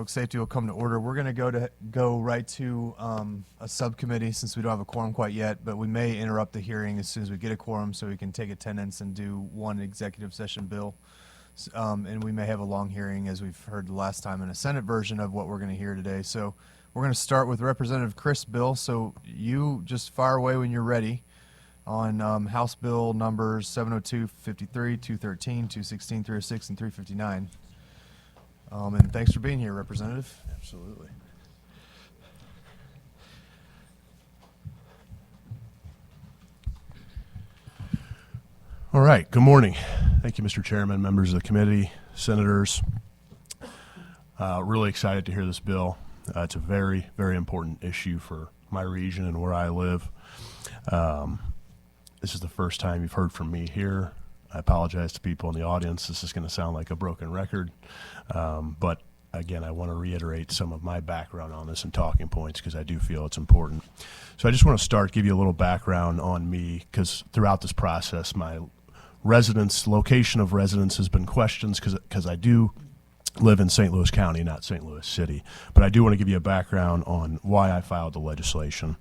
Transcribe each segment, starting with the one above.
Safety will come to order. We're going to go right to a subcommittee since we don't have a quorum quite yet, but we may interrupt the hearing as soon as we get a quorum so we can take attendance and do one executive session bill. And we may have a long hearing, as we've heard the last time, in a Senate version of what we're going to hear today. So we're going to start with Representative Chris Bill. So you just fire away when you're ready on House Bill numbers 702, 53, 213, 216, 306, and 359. And thanks for being here, Representative. Absolutely. All right. Good morning. Thank you, Mr. Chairman, members of the committee, senators. Really excited to hear this bill. It's a very, very important issue for my region and where I live. This is the first time you've heard from me here. I apologize to people in the audience. This is going to sound like a broken record. But again, I want to reiterate some of my background on this and talking points because I do feel it's important. So I just want to start, give you a little background on me, because throughout this process, my location of residence has been questioned because I do live in St. Louis County, not St. Louis City. But I do want to give you a background on why I filed the legislation.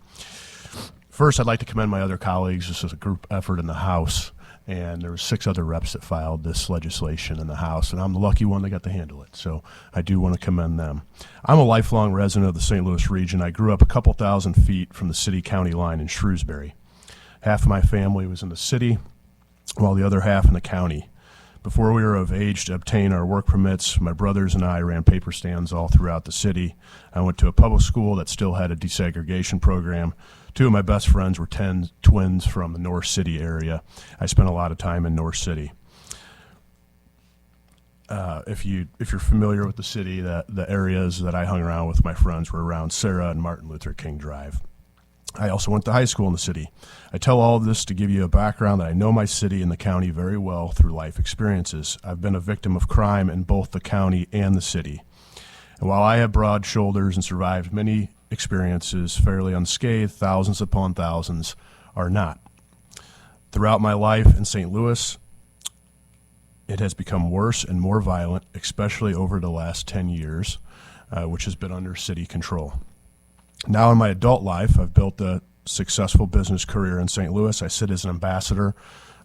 First, I'd like to commend my other colleagues. This is a group effort in the House. And there were 6 other reps that filed this legislation in the House, and I'm the lucky one that got to handle it. So I do want to commend them. I'm a lifelong resident of the St. Louis region. I grew up a couple thousand feet from the city-county line in Shrewsbury. Half of my family was in the city, while the other half in the county. Before we were of age to obtain our work permits, my brothers and I ran paper stands all throughout the city. I went to a public school that still had a desegregation program. 2 of my best friends were twins from the North City area. I spent a lot of time in North City. If you're familiar with the city, the areas that I hung around with my friends were around Sarah and Martin Luther King Drive. I also went to high school in the city. I tell all of this to give you a background that I know my city and the county very well through life experiences. I've been a victim of crime in both the county and the city. And while I have broad shoulders and survived many experiences fairly unscathed, thousands upon thousands are not. Throughout my life in St. Louis, it has become worse and more violent, especially over the last 10 years, which has been under city control. Now in my adult life, I've built a successful business career in St. Louis. I sit as an ambassador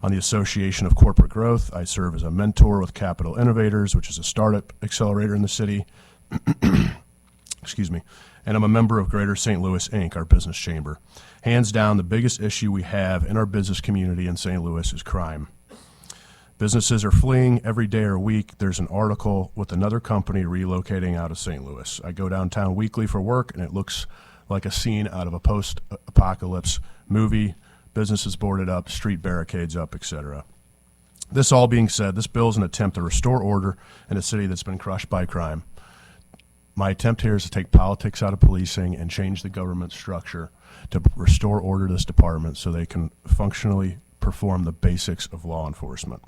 on the Association of Corporate Growth. I serve as a mentor with Capital Innovators, which is a startup accelerator in the city. Excuse me. And I'm a member of Greater St. Louis, Inc., our business chamber. Hands down, the biggest issue we have in our business community in St. Louis is crime. Businesses are fleeing every day or week. There's an article with another company relocating out of St. Louis. I go downtown weekly for work, and it looks like a scene out of a post-apocalypse movie. Businesses boarded up, street barricades up, etc. This all being said, this bill is an attempt to restore order in a city that's been crushed by crime. My attempt here is to take politics out of policing and change the government structure to restore order to this department so they can functionally perform the basics of law enforcement.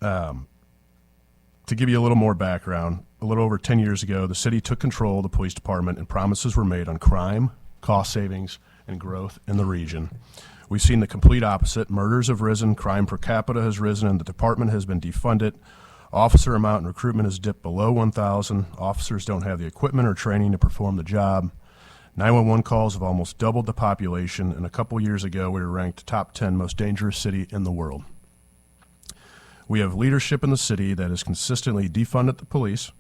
To give you a little more background, a little over 10 years ago, the city took control of the police department and promises were made on crime, cost savings, and growth in the region. We've seen the complete opposite. Murders have risen, crime per capita has risen, and the department has been defunded. Officer amount and recruitment has dipped below 1,000. Officers don't have the equipment or training to perform the job. 911 calls have almost doubled the population, and a couple years ago we were ranked top 10 most dangerous city in the world. We have leadership in the city that has consistently defunded the police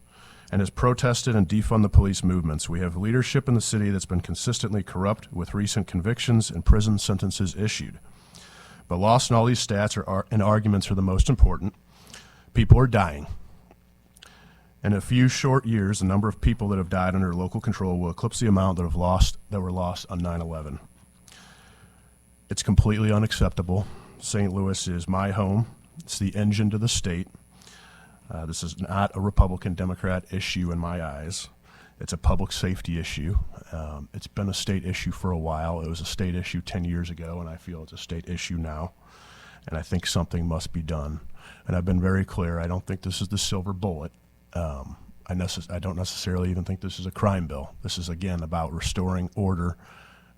and has protested and defund the police movements. We have leadership in the city that's been consistently corrupt with recent convictions and prison sentences issued. But lost in all these stats and arguments are the most important. People are dying. In a few short years, the number of people that have died under local control will eclipse the amount that were lost on 9/11. It's completely unacceptable. St. Louis is my home. It's the engine to the state. This is not a Republican-Democrat issue in my eyes. It's a public safety issue. It's been a state issue for a while. It was a state issue 10 years ago, and I feel it's a state issue now. And I think something must be done. And I've been very clear. I don't think this is the silver bullet. I don't necessarily even think this is a crime bill. This is, again, about restoring order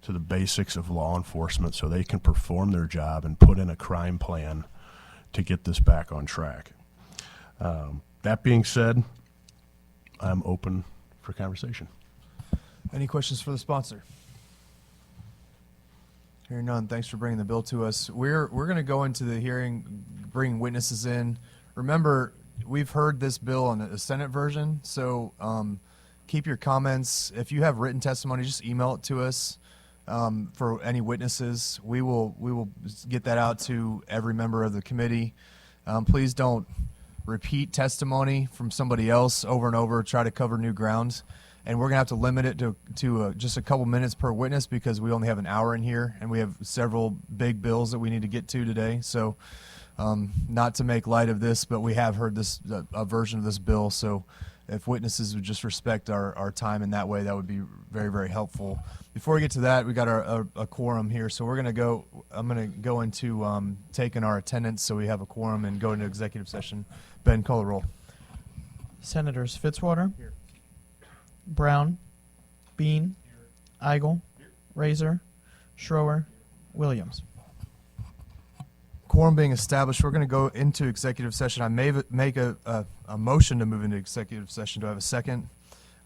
to the basics of law enforcement so they can perform their job and put in a crime plan to get this back on track. That being said, I'm open for conversation. Any questions for the sponsor? Hearing none, thanks for bringing the bill to us. We're going to go into the hearing, bring witnesses in. Remember, we've heard this bill in a Senate version, so keep your comments. If you have written testimony, just email it to us for any witnesses. We will get that out to every member of the committee. Please don't repeat testimony from somebody else over and over. Try to cover new ground. And we're going to have to limit it to just a couple minutes per witness because we only have an hour in here, and we have several big bills that we need to get to today. So not to make light of this, but we have heard this a version of this bill. So if witnesses would just respect our time in that way, that would be very, very helpful. Before we get to that, we got a quorum here. So I'm going to go into taking our attendance so we have a quorum and go into executive session. Ben, call the roll. Senators Fitzwater, Brown, Bean, Eigel, Razor, Schroer, Williams. Quorum being established, we're going to go into executive session. I may make a motion to move into executive session. Do I have a second?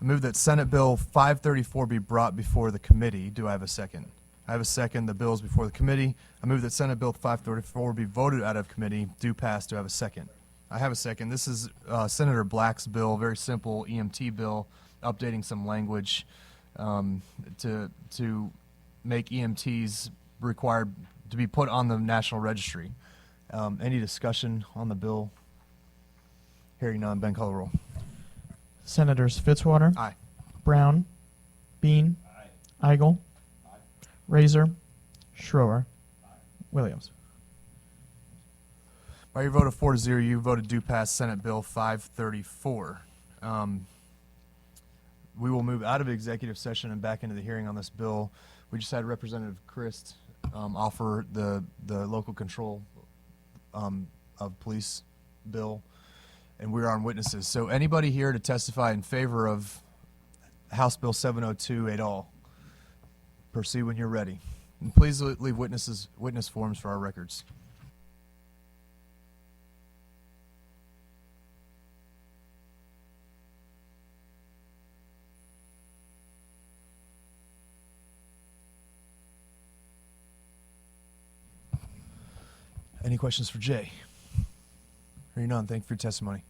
I move that Senate Bill 534 be brought before the committee. Do I have a second? I have a second. The bill is before the committee. I move that Senate Bill 534 be voted out of committee. Do pass. Do I have a second? I have a second. This is Senator Black's bill, very simple EMT bill, updating some language to make EMTs required to be put on the National Registry. Any discussion on the bill? Hearing none, Ben, call the roll. Senators Fitzwater, Aye. Brown, Bean, Eigel, Razor, Schroer, Williams. By your vote of 4-0, you voted do pass Senate Bill 534. We will move out of executive session and back into the hearing on this bill. We just had Representative Christ offer the local control of police bill, and we're on witnesses. So anybody here to testify in favor of House Bill 702 et al., proceed when you're ready. And please leave witness forms for our records. Any questions for Jay? Hearing none, thank you for your testimony.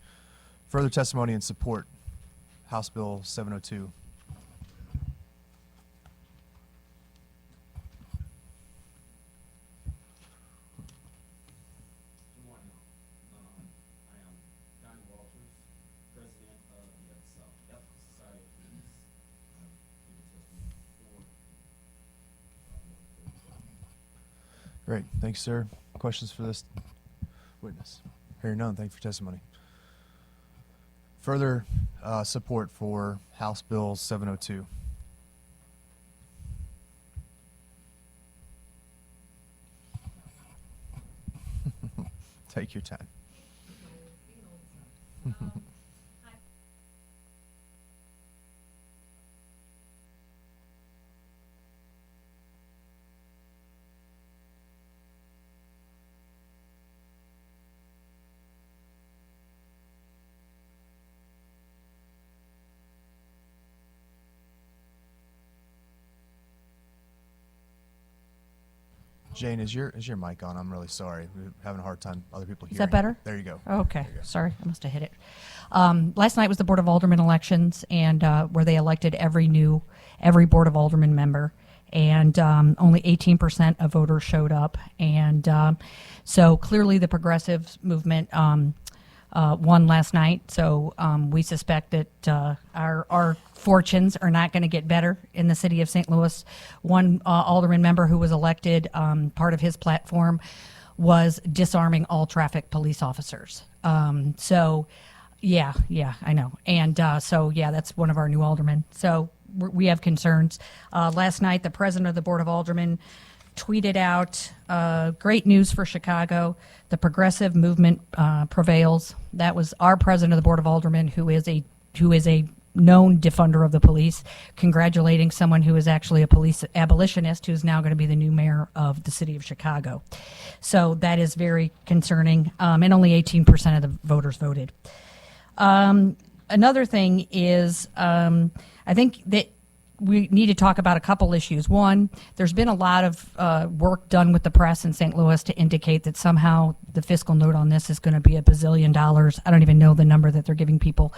Further testimony in support, House Bill 702. Good morning. I am Don Walters, President of the Ethical Society of Police. Great, thanks, sir. Questions for this witness? Hearing none, thank you for testimony. Further support for House Bill 702. Take your time. Jane, is your mic on? I'm really sorry. We're having a hard time. Other people hearing. Is that better? There you go. Okay, There you go. sorry, I must have hit it. Last night was the Board of Aldermen elections, and where they elected every Board of Aldermen member, and only 18% of voters showed up, and so clearly the progressive movement won last night. So we suspect that our fortunes are not going to get better in the city of St. Louis. One alderman member who was elected, part of his platform was disarming all traffic police officers. So, yeah, I know. And so, yeah, that's one of our new aldermen. So we have concerns. Last night, the president of the Board of Aldermen tweeted out, great news for Chicago. The progressive movement prevails. That was our president of the Board of Aldermen, who is a known defender of the police, congratulating someone who is actually a police abolitionist who's now going to be the new mayor of the city of Chicago. So that is very concerning, and only 18% of the voters voted. another thing is, I think that we need to talk about a couple issues. One, there's been a lot of work done with the press in St. Louis to indicate that somehow the fiscal note on this is going to be $1 bazillion. I don't even know the number that they're giving people,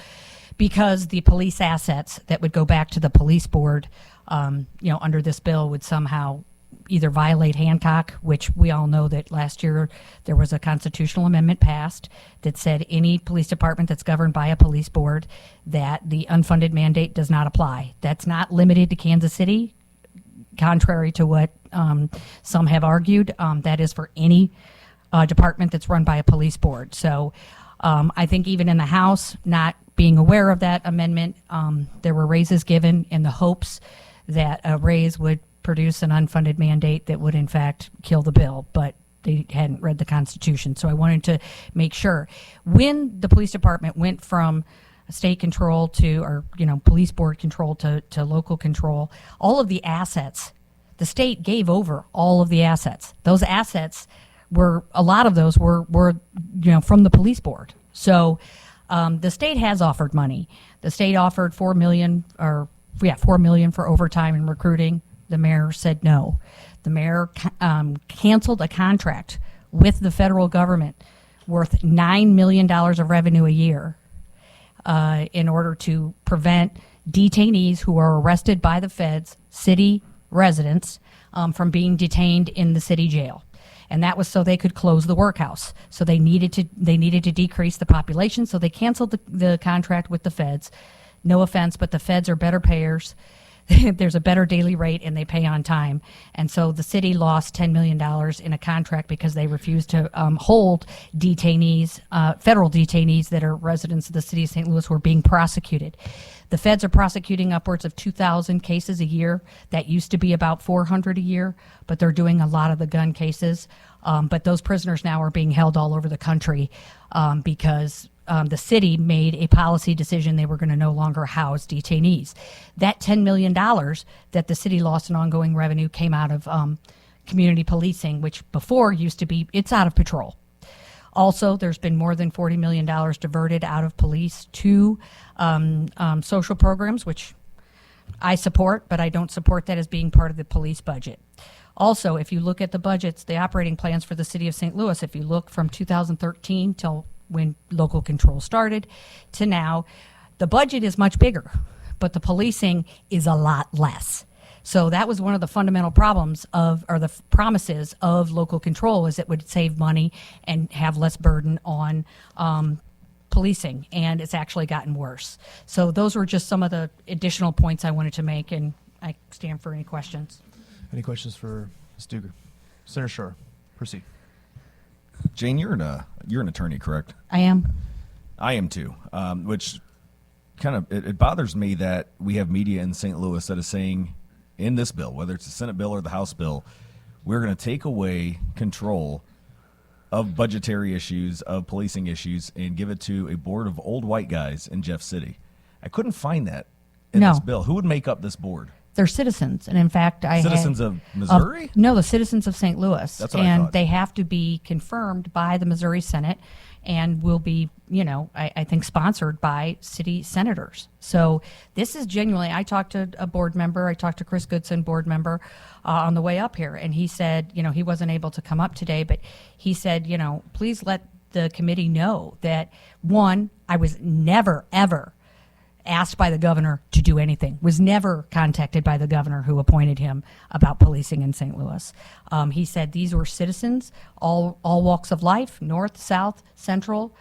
because the police assets that would go back to the police board, under this bill would somehow either violate Hancock, which we all know that last year there was a constitutional amendment passed that said any police department that's governed by a police board, that the unfunded mandate does not apply. That's not limited to Kansas City, contrary to what some have argued. That is for any department that's run by a police board. So I think even in the House, not being aware of that amendment, there were raises given in the hopes that a raise would produce an unfunded mandate that would in fact kill the bill, but they hadn't read the Constitution. So I wanted to make sure when the police department went from state control to, or police board control to local control, all of the assets, the state gave over all of the assets. Those assets were, a lot of those were from the police board. So the state has offered money. The state offered $4 million for overtime and recruiting. The mayor said no. The mayor canceled a contract with the federal government worth $9 million of revenue a year in order to prevent detainees who are arrested by the feds, city residents, from being detained in the city jail. And that was so they could close the workhouse. So they needed to decrease the population. So they canceled the contract with the feds. No offense, but the feds are better payers. There's a better daily rate and they pay on time. And so the city lost $10 million in a contract because they refused to hold detainees, federal detainees that are residents of the city of St. Louis who are being prosecuted. The feds are prosecuting upwards of 2,000 cases a year. That used to be about 400 a year, but they're doing a lot of the gun cases. But those prisoners now are being held all over the country because the city made a policy decision they were going to no longer house detainees. That $10 million that the city lost in ongoing revenue came out of community policing, which before used to be, it's out of patrol. Also, there's been more than $40 million diverted out of police to social programs, which I support, but I don't support that as being part of the police budget. Also, if you look at the budgets, the operating plans for the city of St. Louis, if you look from 2013 till when local control started to now, the budget is much bigger, but the policing is a lot less. So that was one of the fundamental problems or the promises of local control, is it would save money and have less burden on policing, and it's actually gotten worse. So those were just some of the additional points I wanted to make, and I stand for any questions. Any questions for Ms. Duger? Senator Schroer, proceed. Jane, you're an attorney, correct? I am. I am too, which kind of, it bothers me that we have media in St. Louis that is saying in this bill, whether it's the Senate bill or the House bill, we're going to take away control of budgetary issues, of policing issues, and give it to a board of old white guys in Jeff City. I couldn't find that in No. this bill. Who would make up this board? They're citizens, and in fact, Citizens of Missouri? No, the citizens of St. Louis. That's what I and thought. they have to be confirmed by the Missouri Senate, and will be, I think, sponsored by city senators. So this is genuinely. I talked to a board member. I talked to Chris Goodson, board member, on the way up here, and he said, he wasn't able to come up today, but he said, please let the committee know that, one, I was never, ever asked by the governor to do anything, was never contacted by the governor who appointed him about policing in St. Louis. He said these were citizens, all walks of life, north, south, central,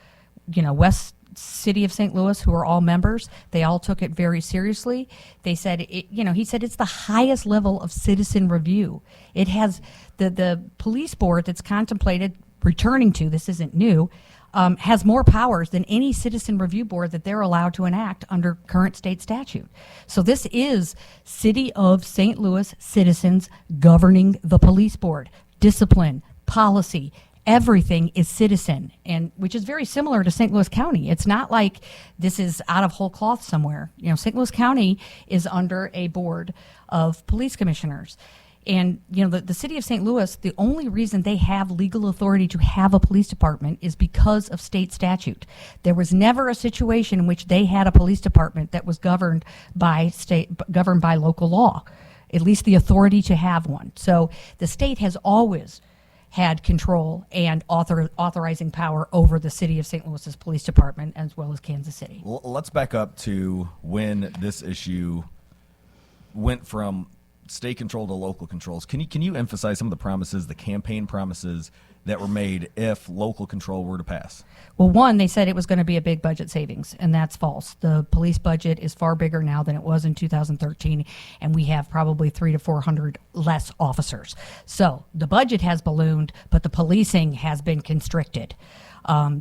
west city of St. Louis, who are all members. They all took it very seriously. They said, he said it's the highest level of citizen review. It has the police board that's contemplated returning to, this isn't new, has more powers than any citizen review board that they're allowed to enact under current state statute. So this is City of St. Louis citizens governing the police board. Discipline, policy, everything is citizen, and which is very similar to St. Louis County. It's not like this is out of whole cloth somewhere. St. Louis County is under a board of police commissioners. And, you know, the city of St. Louis, the only reason they have legal authority to have a police department is because of state statute. There was never a situation in which they had a police department that was governed by local law, at least the authority to have one. So the state has always had control and authorizing power over the city of St. Louis's police department, as well as Kansas City. Well, let's back up to when this issue went from state control to local controls. Can you emphasize some of the promises, the campaign promises that were made if local control were to pass? Well, one, they said it was going to be a big budget savings, and that's false. The police budget is far bigger now than it was in 2013, and we have probably 300 to 400 less officers. So the budget has ballooned, but the policing has been constricted.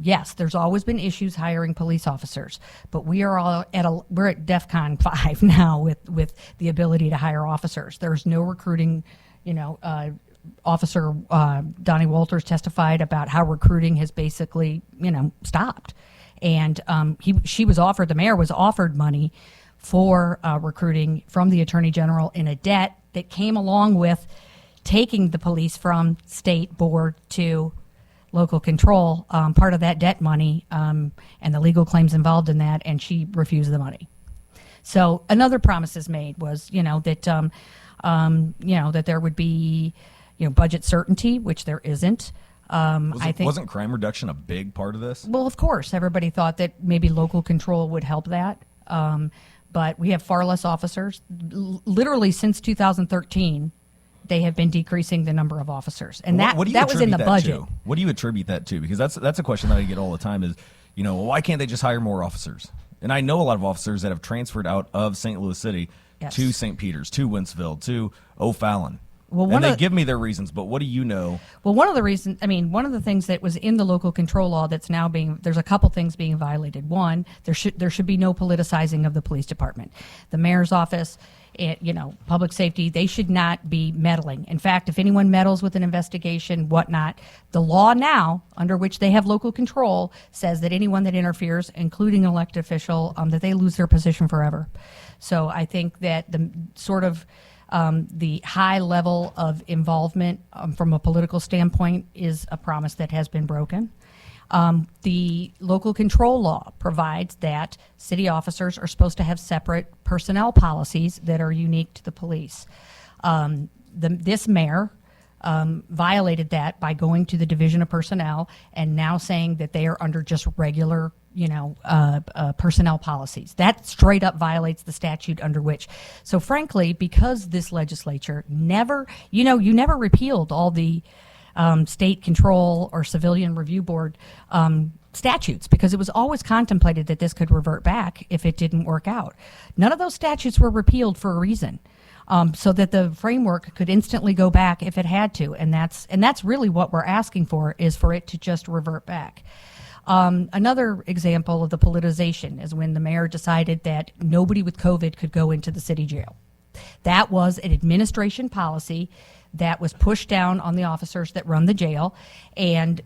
Yes, there's always been issues hiring police officers, but we are all we're at DEFCON 5 now with the ability to hire officers. There's no recruiting, Officer Donnie Walters testified about how recruiting has basically, stopped. And the mayor was offered money for recruiting from the Attorney General in a debt that came along with taking the police from state board to local control, part of that debt money, and the legal claims involved in that, and she refused the money. So another promise is made was, that there would be, budget certainty, which there isn't. Wasn't crime reduction a big part of this? Well, of course, everybody thought that maybe local control would help that. But we have far less officers. Literally since 2013, they have been decreasing the number of officers. And that was in the budget. What do you attribute that to? Because that's a question that I get all the time is, why can't they just hire more officers? And I know a lot of officers that have transferred out of St. Louis City to St. Peters, to Wentzville, to O'Fallon. And they give me their reasons, but what do you know? Well, one of the things that was in the local control law that's now there's a couple things being violated. One, there should be no politicizing of the police department. The mayor's office, public safety, they should not be meddling. In fact, if anyone meddles with an investigation, whatnot, the law now, under which they have local control, says that anyone that interferes, including an elected official, that they lose their position forever. So I think that the sort of the high level of involvement from a political standpoint is a promise that has been broken. The local control law provides that city officers are supposed to have separate personnel policies that are unique to the police. This mayor violated that by going to the Division of Personnel and now saying that they are under just regular personnel policies. That straight up violates the statute under which. So frankly, because this legislature never repealed all the state control or civilian review board statutes, because it was always contemplated that this could revert back if it didn't work out. None of those statutes were repealed for a reason. So that the framework could instantly go back if it had to, and that's really what we're asking for, is for it to just revert back. Another example of the politicization is when the mayor decided that nobody with COVID could go into the city jail. That was an administration policy that was pushed down on the officers that run the jail. And,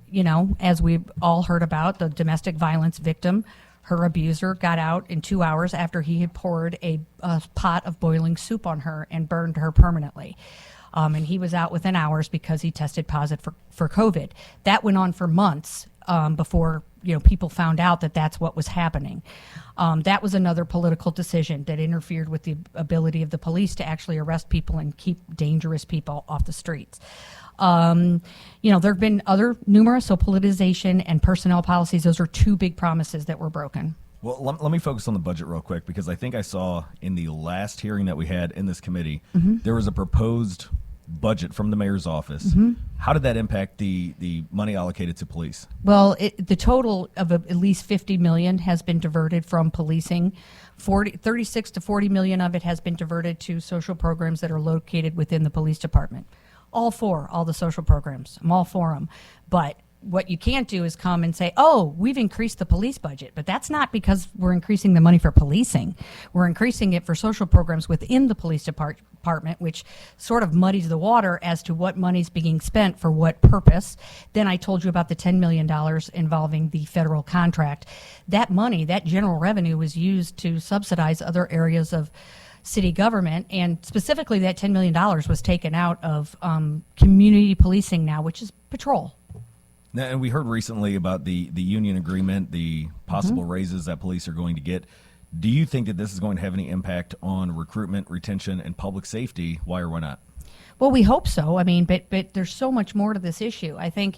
as we've all heard about, the domestic violence victim, her abuser got out in 2 hours after he had poured a pot of boiling soup on her and burned her permanently. And he was out within hours because he tested positive for COVID. That went on for months before people found out that that's what was happening. That was another political decision that interfered with the ability of the police to actually arrest people and keep dangerous people off the streets. There have been other numerous, so politicization and personnel policies, those are two big promises that were broken. Well, let me focus on the budget real quick, because I think I saw in the last hearing that we had in this committee, there was a proposed budget from the mayor's office. How did that impact the money allocated to police? Well, the total of at least $50 million has been diverted from policing. 36 to 40 million of it has been diverted to social programs that are located within the police department. All the social programs. I'm all for them. But what you can't do is come and say, oh, we've increased the police budget. But that's not because we're increasing the money for policing. We're increasing it for social programs within the police department, which sort of muddies the water as to what money's being spent for what purpose. Then I told you about the $10 million involving the federal contract. That money, that general revenue, was used to subsidize other areas of city government, and specifically that $10 million was taken out of community policing now, which is patrol. Now, and we heard recently about the union agreement, the possible raises that police are going to get. Do you think that this is going to have any impact on recruitment, retention, and public safety? Why or why not? Well, we hope so. I mean, but there's so much more to this issue. I think,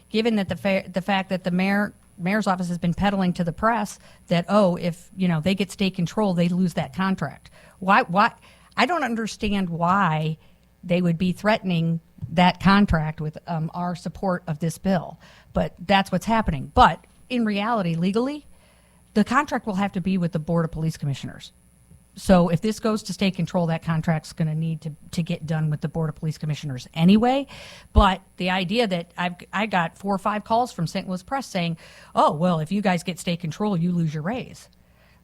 given that the fact that the mayor's office has been peddling to the press that, oh, if they get state control, they lose that contract. Why? I don't understand why they would be threatening that contract with our support of this bill. But that's what's happening. But in reality, legally, the contract will have to be with the Board of Police Commissioners. So if this goes to state control, that contract's going to need to get done with the Board of Police Commissioners anyway. But the idea that I got 4 or 5 calls from St. Louis Press saying, oh, well, if you guys get state control, you lose your raise.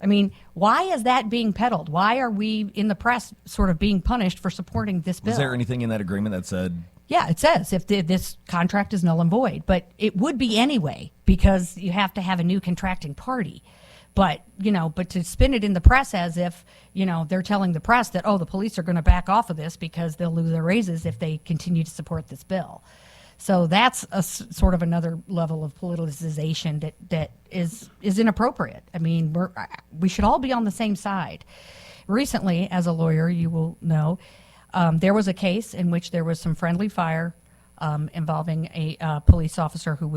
I mean, why is that being peddled? Why are we in the press sort of being punished for supporting this bill? Was there anything in that agreement that said? Yeah, it says if this contract is null and void, but it would be anyway because you have to have a new contracting party. But, but to spin it in the press as if, they're telling the press that, oh, the police are going to back off of this because they'll lose their raises if they continue to support this bill. So that's a sort of another level of politicization that is inappropriate. I mean, we should all be on the same side. Recently, as a lawyer, you will know, there was a case in which there was some friendly fire involving a police officer who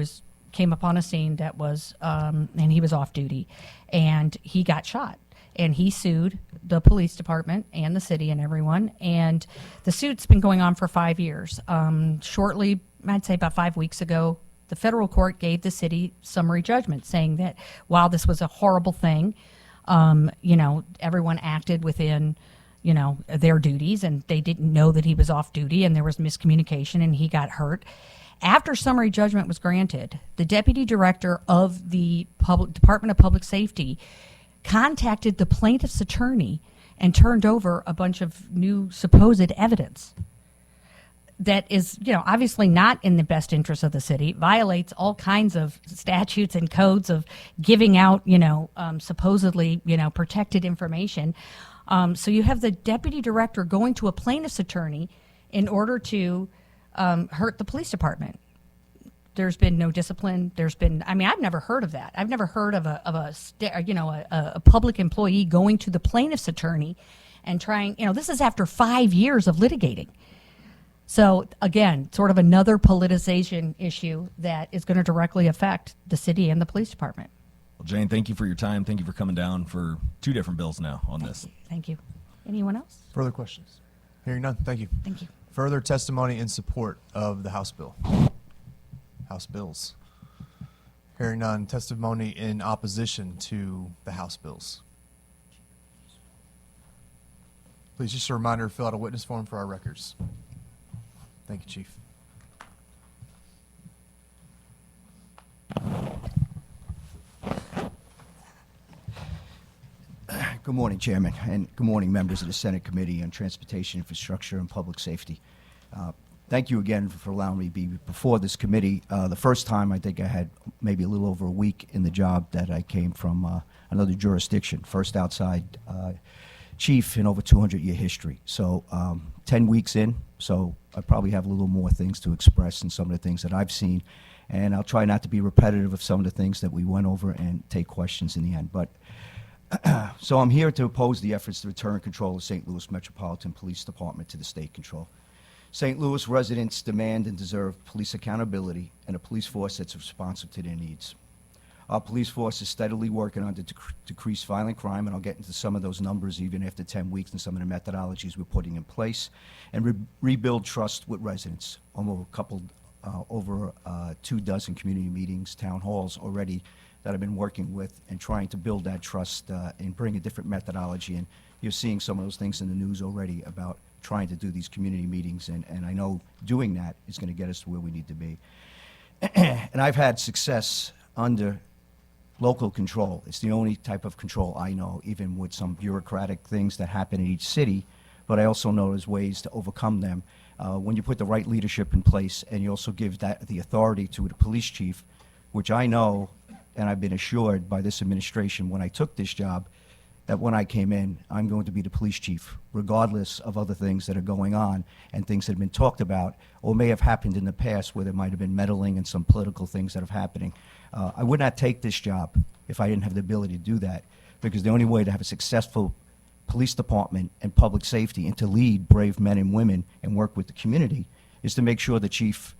came upon a scene that was, and he was off duty, and he got shot. And he sued the police department and the city and everyone. And the suit's been going on for 5 years. Shortly, I'd say about 5 weeks ago, the federal court gave the city summary judgment saying that while this was a horrible thing, everyone acted within their duties, and they didn't know that he was off duty, and there was miscommunication, and he got hurt. After summary judgment was granted, the deputy director of the Department of Public Safety contacted the plaintiff's attorney and turned over a bunch of new supposed evidence that is, obviously not in the best interest of the city, violates all kinds of statutes and codes of giving out, supposedly, protected information. So you have the deputy director going to a plaintiff's attorney in order to hurt the police department. There's been no discipline. I've never heard of that. I've never heard of a public employee going to the plaintiff's attorney and trying, this is after 5 years of litigating. So again, sort of another politicization issue that is going to directly affect the city and the police department. Well, Jane, thank you for your time. Thank you for coming down for 2 different bills now on this. Thank you. Anyone else? Further questions? Hearing none. Thank you. Thank you. Further testimony in support of the House bill. House bills. Hearing none. Testimony in opposition to the House bills. Please, just a reminder, fill out a witness form for our records. Thank you, Chief. Good morning, Chairman, and good morning, members of the Senate Committee on Transportation, Infrastructure, and Public Safety. Thank you again for allowing me to be before this committee. The first time, I think I had maybe a little over a week in the job that I came from another jurisdiction, first outside chief in over 200-year history. So 10 weeks in, so I probably have a little more things to express than some of the things that I've seen. And I'll try not to be repetitive of some of the things that we went over and take questions in the end. But so I'm here to oppose the efforts to return control of St. Louis Metropolitan Police Department to the state control. St. Louis residents demand and deserve police accountability and a police force that's responsive to their needs. Our police force is steadily working on to decrease violent crime, and I'll get into some of those numbers even after 10 weeks and some of the methodologies we're putting in place, and rebuild trust with residents. Over 24 community meetings, town halls already that I've been working with and trying to build that trust and bring a different methodology. And you're seeing some of those things in the news already about trying to do these community meetings, and I know doing that is going to get us to where we need to be. And I've had success under local control. It's the only type of control I know, even with some bureaucratic things that happen in each city, but I also know there's ways to overcome them. When you put the right leadership in place and you also give that the authority to the police chief, which I know and I've been assured by this administration when I took this job, that when I came in, I'm going to be the police chief, regardless of other things that are going on and things that have been talked about or may have happened in the past where there might have been meddling and some political things that are happening. I would not take this job if I didn't have the ability to do that, because the only way to have a successful police department and public safety and to lead brave men and women and work with the community is to make sure the chief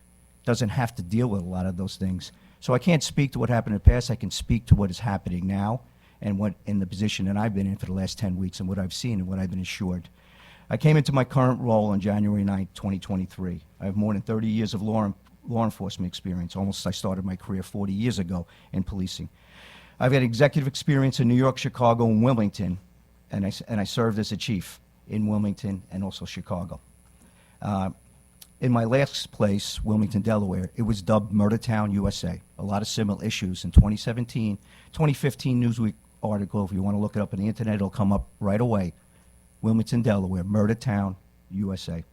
doesn't have to deal with a lot of those things. So I can't speak to what happened in the past. I can speak to what is happening now and what in the position that I've been in for the last 10 weeks and what I've seen and what I've been assured. I came into my current role on January 9th, 2023. I have more than 30 years of law enforcement experience. I started my career 40 years ago in policing. I've had executive experience in New York, Chicago, and Wilmington, and I served as a chief in Wilmington and also Chicago. In my last place, Wilmington, Delaware, it was dubbed Murder Town, USA. A lot of similar issues. In 2015 Newsweek article, if you want to look it up on the internet, it'll come up right away. Wilmington, Delaware, Murder Town, USA.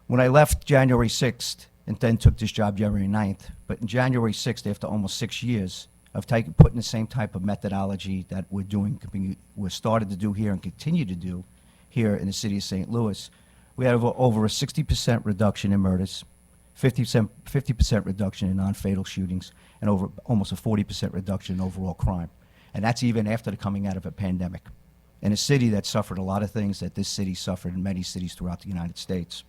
When I left January 6th and then took this job January 9th, but in January 6th, after almost 6 years of putting the same type of methodology that we're started to do here and continue to do here in the city of St. Louis, we had over a 60% reduction in murders, 50% reduction in non-fatal shootings, and over almost a 40% reduction in overall crime. And that's even after the coming out of a pandemic. In a city that suffered a lot of things that this city suffered in many cities throughout the United States.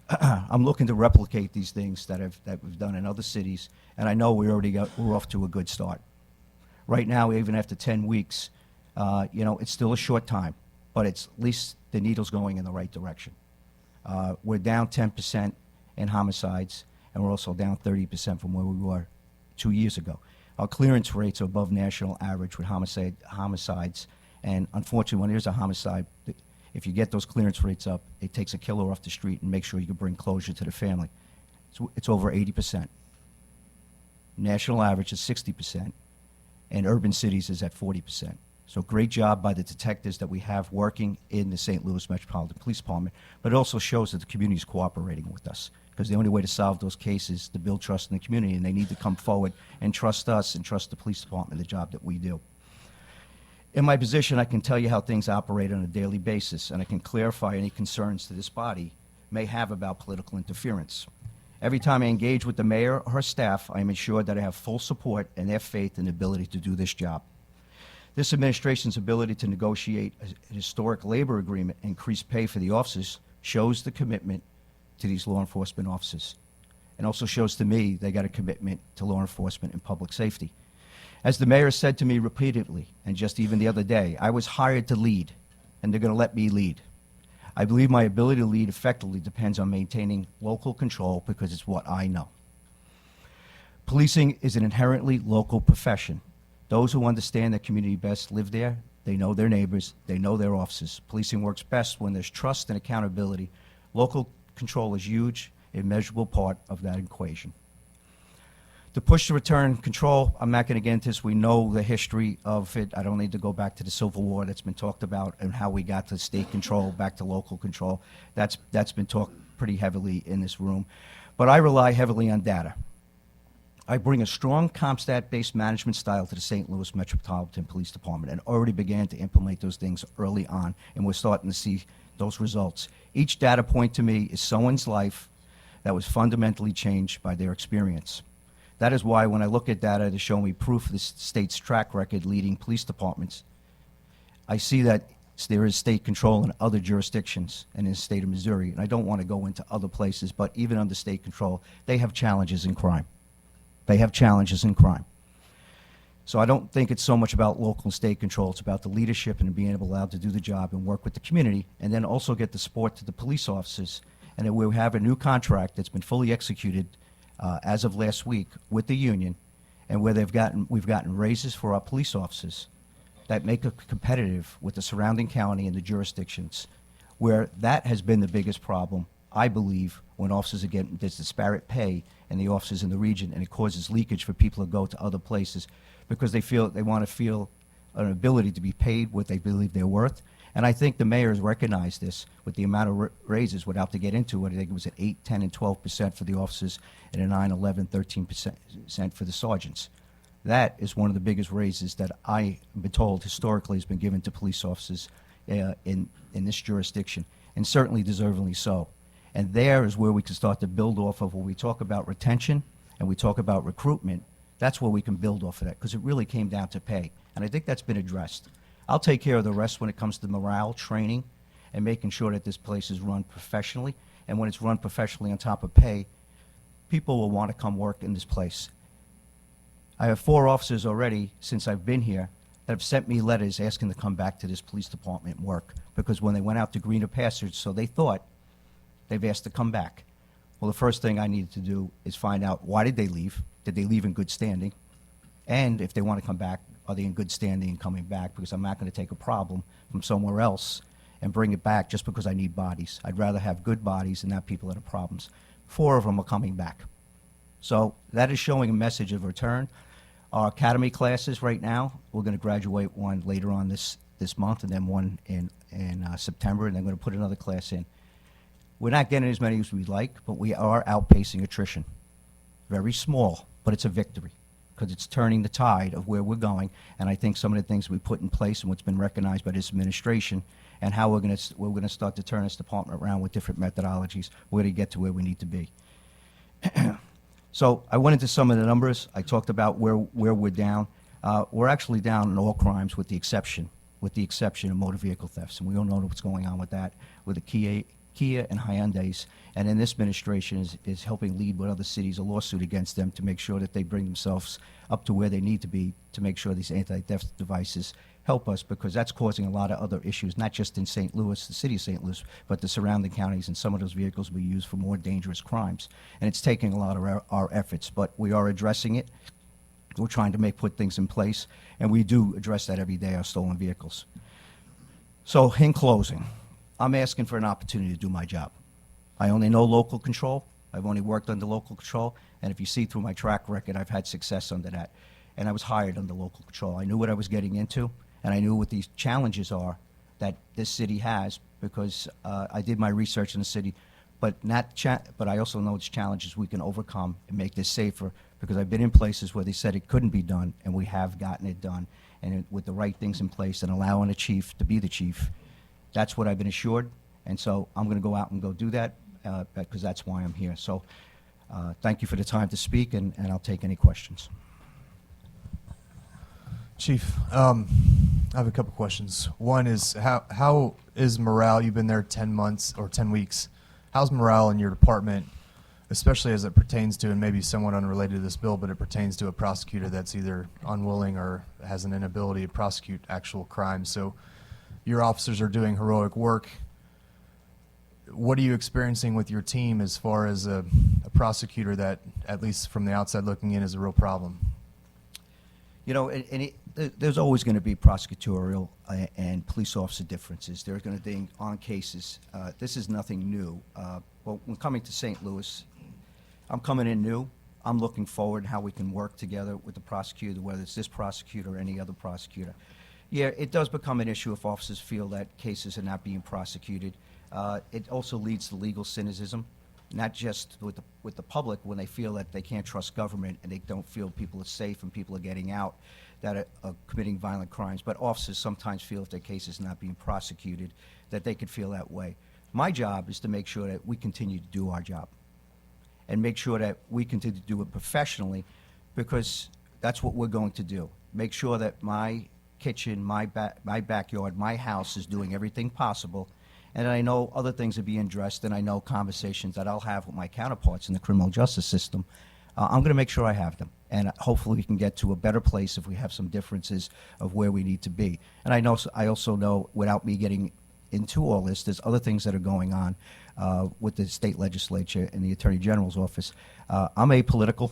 I'm looking to replicate these things that we've done in other cities, and I know we're off to a good start. Right now, even after 10 weeks, it's still a short time, but at least the needle's going in the right direction. We're down 10% in homicides, and we're also down 30% from where we were 2 years ago. Our clearance rates are above national average with homicides, and unfortunately, when there's a homicide, if you get those clearance rates up, it takes a killer off the street and makes sure you can bring closure to the family. It's over 80%. National average is 60%, and urban cities is at 40%. So great job by the detectives that we have working in the St. Louis Metropolitan Police Department, but it also shows that the community is cooperating with us, because the only way to solve those cases is to build trust in the community, and they need to come forward and trust us and trust the police department, the job that we do. In my position, I can tell you how things operate on a daily basis, and I can clarify any concerns that this body may have about political interference. Every time I engage with the mayor or her staff, I am assured that I have full support and their faith in the ability to do this job. This administration's ability to negotiate a historic labor agreement and increase pay for the officers shows the commitment to these law enforcement officers, and also shows to me they got a commitment to law enforcement and public safety. As the mayor said to me repeatedly, and just even the other day, I was hired to lead, and they're going to let me lead. I believe my ability to lead effectively depends on maintaining local control, because it's what I know. Policing is an inherently local profession. Those who understand the community best live there. They know their neighbors. They know their officers. Policing works best when there's trust and accountability. Local control is huge, a measurable part of that equation. The push to return control, I'm not going to get into this. We know the history of it. I don't need to go back to the Civil War that's been talked about and how we got to state control, back to local control. That's been talked pretty heavily in this room. But I rely heavily on data. I bring a strong CompStat-based management style to the St. Louis Metropolitan Police Department and already began to implement those things early on, and we're starting to see those results. Each data point to me is someone's life that was fundamentally changed by their experience. That is why when I look at data to show me proof of the state's track record leading police departments, I see that there is state control in other jurisdictions and in the state of Missouri. And I don't want to go into other places, but even under state control, they have challenges in crime. They have challenges in crime. So I don't think it's so much about local and state control. It's about the leadership and being allowed to do the job and work with the community, and then also get the support to the police officers. And that we have a new contract that's been fully executed as of last week with the union, and where we've gotten raises for our police officers that make us competitive with the surrounding county and the jurisdictions, where that has been the biggest problem, I believe, when officers are getting this disparate pay and the officers in the region, and it causes leakage for people to go to other places because they want to feel an ability to be paid what they believe they're worth. And I think the mayor has recognized this with the amount of raises, without to get into it. I think it was at 8, 10, and 12% for the officers, and at 9, 11, 13% for the sergeants. That is one of the biggest raises that I've been told historically has been given to police officers in this jurisdiction, and certainly deservingly so. And there is where we can start to build off of when we talk about retention and we talk about recruitment. That's where we can build off of that, because it really came down to pay. And I think that's been addressed. I'll take care of the rest when it comes to morale, training, and making sure that this place is run professionally. And when it's run professionally on top of pay, people will want to come work in this place. I have 4 officers already since I've been here that have sent me letters asking to come back to this police department and work, because when they went out to greener pastures, so they thought, they've asked to come back. Well, the first thing I needed to do is find out, why did they leave? Did they leave in good standing? And if they want to come back, are they in good standing and coming back? Because I'm not going to take a problem from somewhere else and bring it back just because I need bodies. I'd rather have good bodies and not people that have problems. 4 of them are coming back. So that is showing a message of return. Our academy classes right now, we're going to graduate one later on this month, and then one in September, and then going to put another class in. We're not getting as many as we'd like, but we are outpacing attrition. Very small, but it's a victory, because it's turning the tide of where we're going. And I think some of the things we put in place and what's been recognized by this administration, and how we're going to start to turn this department around with different methodologies, we're going to get to where we need to be. So I went into some of the numbers. I talked about where we're down. We're actually down in all crimes with the exception of motor vehicle thefts. And we all know what's going on with that, with the Kia and Hyundais. And then this administration is helping lead with other cities a lawsuit against them to make sure that they bring themselves up to where they need to be, to make sure these anti-theft devices help us, because that's causing a lot of other issues, not just in St. Louis, the city of St. Louis, but the surrounding counties, and some of those vehicles will be used for more dangerous crimes. And it's taking a lot of our efforts, but we are addressing it. We're trying to put things in place, and we do address that every day, our stolen vehicles. So in closing, I'm asking for an opportunity to do my job. I only know local control. I've only worked under local control, and if you see through my track record, I've had success under that. And I was hired under local control. I knew what I was getting into, and I knew what these challenges are that this city has, because I did my research in the city. But I also know it's challenges we can overcome and make this safer, because I've been in places where they said it couldn't be done, and we have gotten it done. And with the right things in place and allowing a chief to be the chief, that's what I've been assured. And so I'm going to go out and go do that, because that's why I'm here. So thank you for the time to speak, and I'll take any questions. Chief, I have a couple questions. One is, how is morale? You've been there 10 months or 10 weeks. How's morale in your department, especially as it pertains to, and maybe somewhat unrelated to this bill, but it pertains to a prosecutor that's either unwilling or has an inability to prosecute actual crimes? So your officers are doing heroic work. What are you experiencing with your team as far as a prosecutor that, at least from the outside looking in, is a real problem? You know, there's always going to be prosecutorial and police officer differences. There's going to be on cases. This is nothing new. Well, when coming to St. Louis, I'm coming in new. I'm looking forward how we can work together with the prosecutor, whether it's this prosecutor or any other prosecutor. Yeah, it does become an issue if officers feel that cases are not being prosecuted. It also leads to legal cynicism, not just with the public when they feel that they can't trust government and they don't feel people are safe and people are getting out that are committing violent crimes. But officers sometimes feel if their case is not being prosecuted, that they could feel that way. My job is to make sure that we continue to do our job and make sure that we continue to do it professionally, because that's what we're going to do. Make sure that my kitchen, my backyard, my house is doing everything possible. And I know other things are being addressed, and I know conversations that I'll have with my counterparts in the criminal justice system. I'm going to make sure I have them, and hopefully we can get to a better place if we have some differences of where we need to be. And I also know, without me getting into all this, there's other things that are going on with the state legislature and the Attorney General's office. I'm apolitical,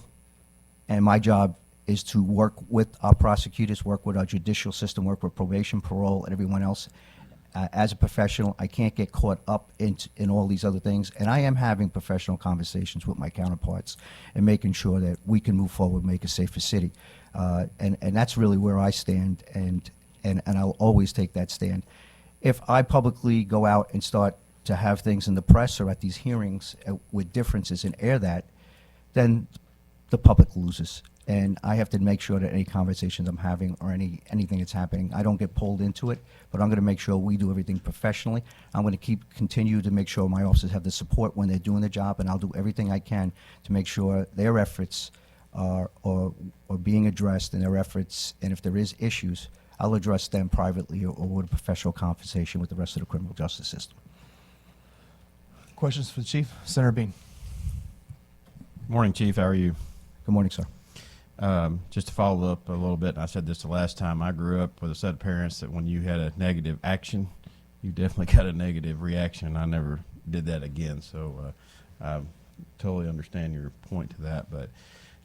and my job is to work with our prosecutors, work with our judicial system, work with probation, parole, and everyone else. As a professional, I can't get caught up in all these other things, and I am having professional conversations with my counterparts and making sure that we can move forward, make a safer city, and that's really where I stand, and I'll always take that stand. If I publicly go out and start to have things in the press or at these hearings with differences and air that, then the public loses. and I have to make sure that any conversations I'm having or anything that's happening, I don't get pulled into it, but I'm going to make sure we do everything professionally. I'm going to continue to make sure my officers have the support when they're doing the job, and I'll do everything I can to make sure their efforts are being addressed, and their efforts, and if there is issues, I'll address them privately or with a professional conversation with the rest of the criminal justice system. Questions for the chief? Senator Bean. Morning, Chief. How are you? Good morning, sir. Just to follow up a little bit, and I said this the last time, I grew up with a set of parents that when you had a negative action, you definitely got a negative reaction. I never did that again, so I totally understand your point to that. But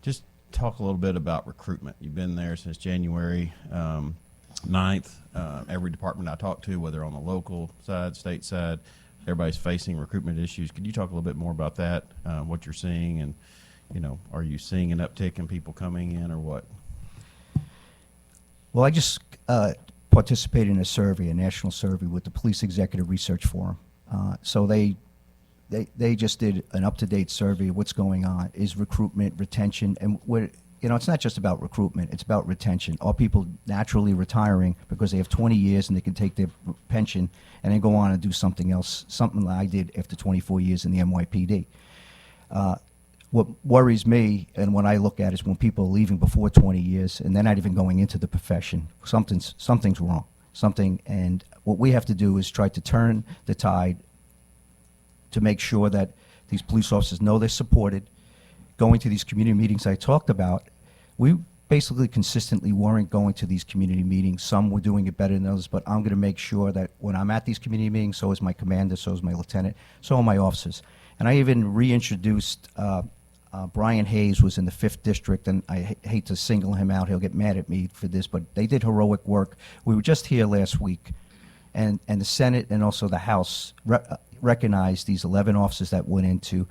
just talk a little bit about recruitment. You've been there since January 9th. Every department I talk to, whether on the local side, state side, everybody's facing recruitment issues. Could you talk a little bit more about that, what you're seeing, and are you seeing an uptick in people coming in or what? Well, I just participated in a survey, a national survey with the Police Executive Research Forum. So they just did an up-to-date survey of what's going on, is recruitment, retention, and it's not just about recruitment, it's about retention. Are people naturally retiring because they have 20 years and they can take their pension and then go on and do something else, something that I did after 24 years in the NYPD. What worries me and what I look at is when people are leaving before 20 years and they're not even going into the profession, something's wrong. And what we have to do is try to turn the tide to make sure that these police officers know they're supported. Going to these community meetings I talked about, we basically consistently weren't going to these community meetings. Some were doing it better than others, but I'm going to make sure that when I'm at these community meetings, so is my commander, so is my lieutenant, so are my officers. And I even reintroduced Brian Hayes was in the 5th District, and I hate to single him out. He'll get mad at me for this, but they did heroic work. We were just here last week, and the Senate and also the House recognized these 11 officers that went into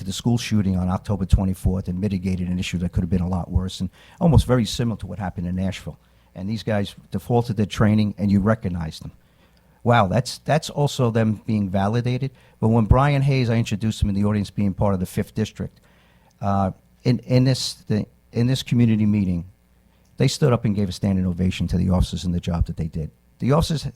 the school shooting on October 24th and mitigated an issue that could have been a lot worse and almost very similar to what happened in Nashville. And these guys defaulted their training, and you recognized them. Wow, that's also them being validated. But when Brian Hayes, I introduced him in the audience being part of the 5th District, in this community meeting, they stood up and gave a standing ovation to the officers and the job that they did. The officers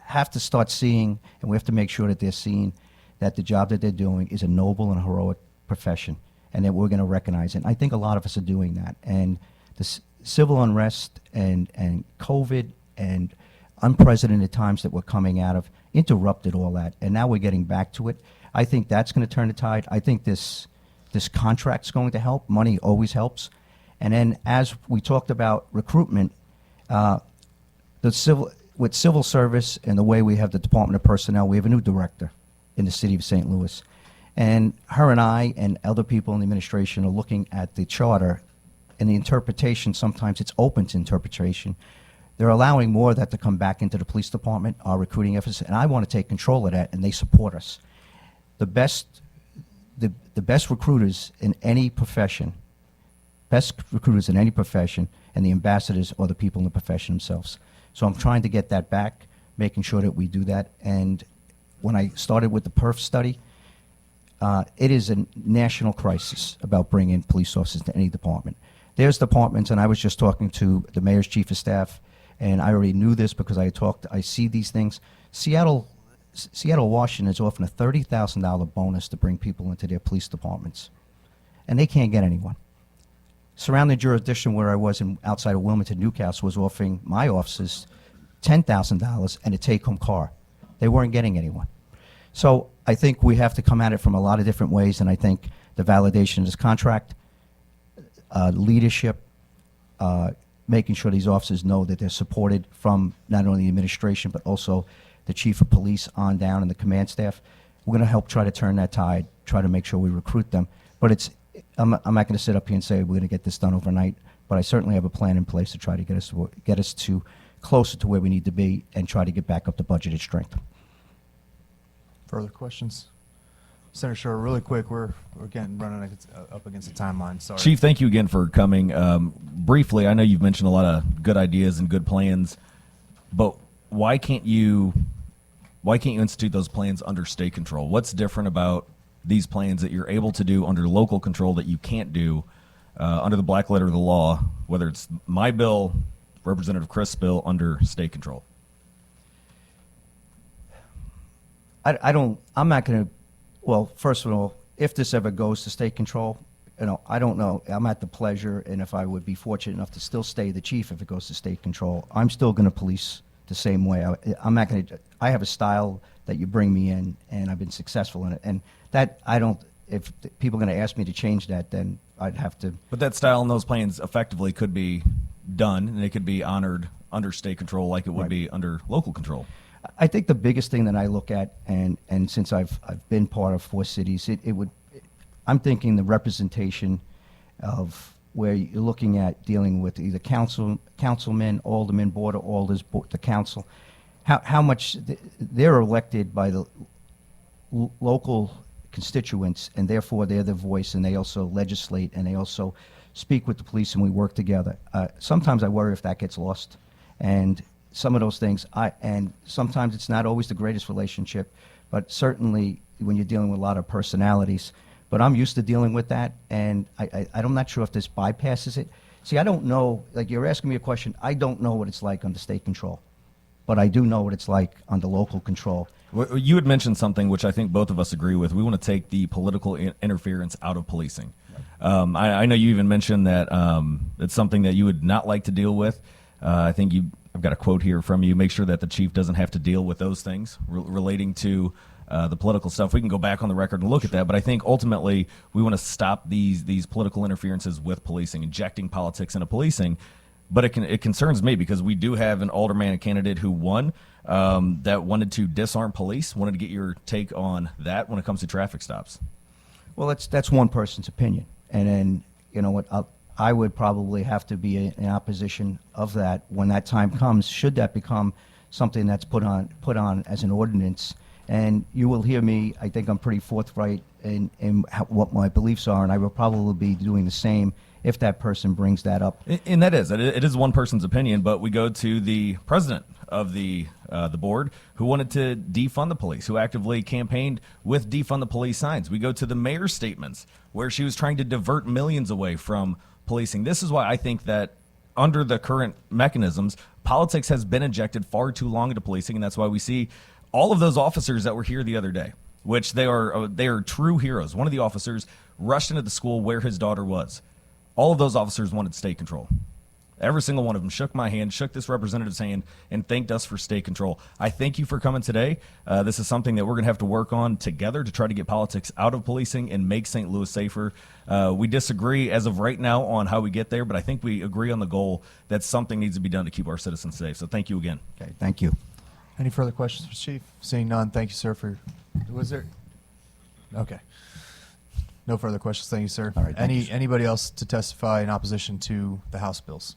have to start seeing, and we have to make sure that they're seeing that the job that they're doing is a noble and heroic profession, and that we're going to recognize it. And I think a lot of us are doing that. And the civil unrest and COVID and unprecedented times that we're coming out of interrupted all that, and now we're getting back to it. I think that's going to turn the tide. I think this contract's going to help. Money always helps. And then, as we talked about recruitment, with civil service and the way we have the Department of Personnel, we have a new director in the city of St. Louis. And her and I and other people in the administration are looking at the charter and the interpretation. Sometimes it's open to interpretation. They're allowing more of that to come back into the police department, our recruiting efforts, and I want to take control of that, and they support us. The best recruiters in any profession, and the ambassadors are the people in the profession themselves. So I'm trying to get that back, making sure that we do that. And when I started with the PERF study, it is a national crisis about bringing police officers to any department. There's departments, and I was just talking to the mayor's chief of staff, and I already knew this because I see these things. Seattle, Washington is offering a $30,000 bonus to bring people into their police departments, and they can't get anyone. Surrounding jurisdiction where I was outside of Wilmington, Newcastle, was offering my officers $10,000 and a take-home car. They weren't getting anyone. So I think we have to come at it from a lot of different ways, and I think the validation of this contract, leadership, making sure these officers know that they're supported from not only the administration but also the chief of police on down and the command staff. We're going to help try to turn that tide, try to make sure we recruit them. But I'm not going to sit up here and say we're going to get this done overnight, but I certainly have a plan in place to try to get us to closer to where we need to be and try to get back up to budgeted strength. Further questions? Senator Schroeder, really quick, we're running up against the timeline. Sorry. Chief, thank you again for coming. Briefly, I know you've mentioned a lot of good ideas and good plans, but why can't you institute those plans under state control? What's different about these plans that you're able to do under local control that you can't do under the black letter of the law, whether it's my bill, Representative Chris' bill, under state control? I'm not going to, well, first of all, if this ever goes to state control, I don't know. I'm at the pleasure, and if I would be fortunate enough to still stay the chief if it goes to state control, I'm still going to police the same way. I'm not going to, I have a style that you bring me in, and I've been successful in it. And that, if people are going to ask me to change that, then I'd have to. But that style and those plans effectively could be done, and it could be honored under state control like it would be under local control. I think the biggest thing that I look at, and since I've been part of 4 cities, I'm thinking the representation of where you're looking at dealing with either councilmen, aldermen, board of alders, the council, how much they're elected by the local constituents, and therefore they're the voice, and they also legislate, and they also speak with the police, and we work together. Sometimes I worry if that gets lost, and some of those things, and sometimes it's not always the greatest relationship, but certainly when you're dealing with a lot of personalities. But I'm used to dealing with that, and I'm not sure if this bypasses it. See, I don't know, like you're asking me a question, I don't know what it's like under state control, but I do know what it's like under local control. Well, you had mentioned something which I think both of us agree with. We want to take the political interference out of policing. I know you even mentioned that it's something that you would not like to deal with. I think I've got a quote here from you. Make sure that the chief doesn't have to deal with those things relating to the political stuff. We can go back on the record and look at that, but I think ultimately we want to stop these political interferences with policing, injecting politics into policing. But it concerns me because we do have an alderman candidate who won that wanted to disarm police. Wanted to get your take on that when it comes to traffic stops. Well, that's one person's opinion, and then you know what, I would probably have to be in opposition of that when that time comes. Should that become something that's put on as an ordinance, and you will hear me. I think I'm pretty forthright in what my beliefs are, and I will probably be doing the same if that person brings that up. And it is one person's opinion, but we go to the president of the board who wanted to defund the police, who actively campaigned with defund the police signs. We go to the mayor's statements where she was trying to divert millions away from policing. This is why I think that under the current mechanisms, politics has been injected far too long into policing, and that's why we see all of those officers that were here the other day, which they are true heroes. One of the officers rushed into the school where his daughter was. All of those officers wanted state control. Every single one of them shook my hand, shook this representative's hand, and thanked us for state control. I thank you for coming today. This is something that we're going to have to work on together to try to get politics out of policing and make St. Louis safer. We disagree as of right now on how we get there, but I think we agree on the goal that something needs to be done to keep our citizens safe. So thank you again. Okay, thank you. Any further questions for Chief? Seeing none, thank you, sir, for, was there? Okay. No further questions. Thank you, sir. All right, thank you, sir. Anybody else to testify in opposition to the House bills?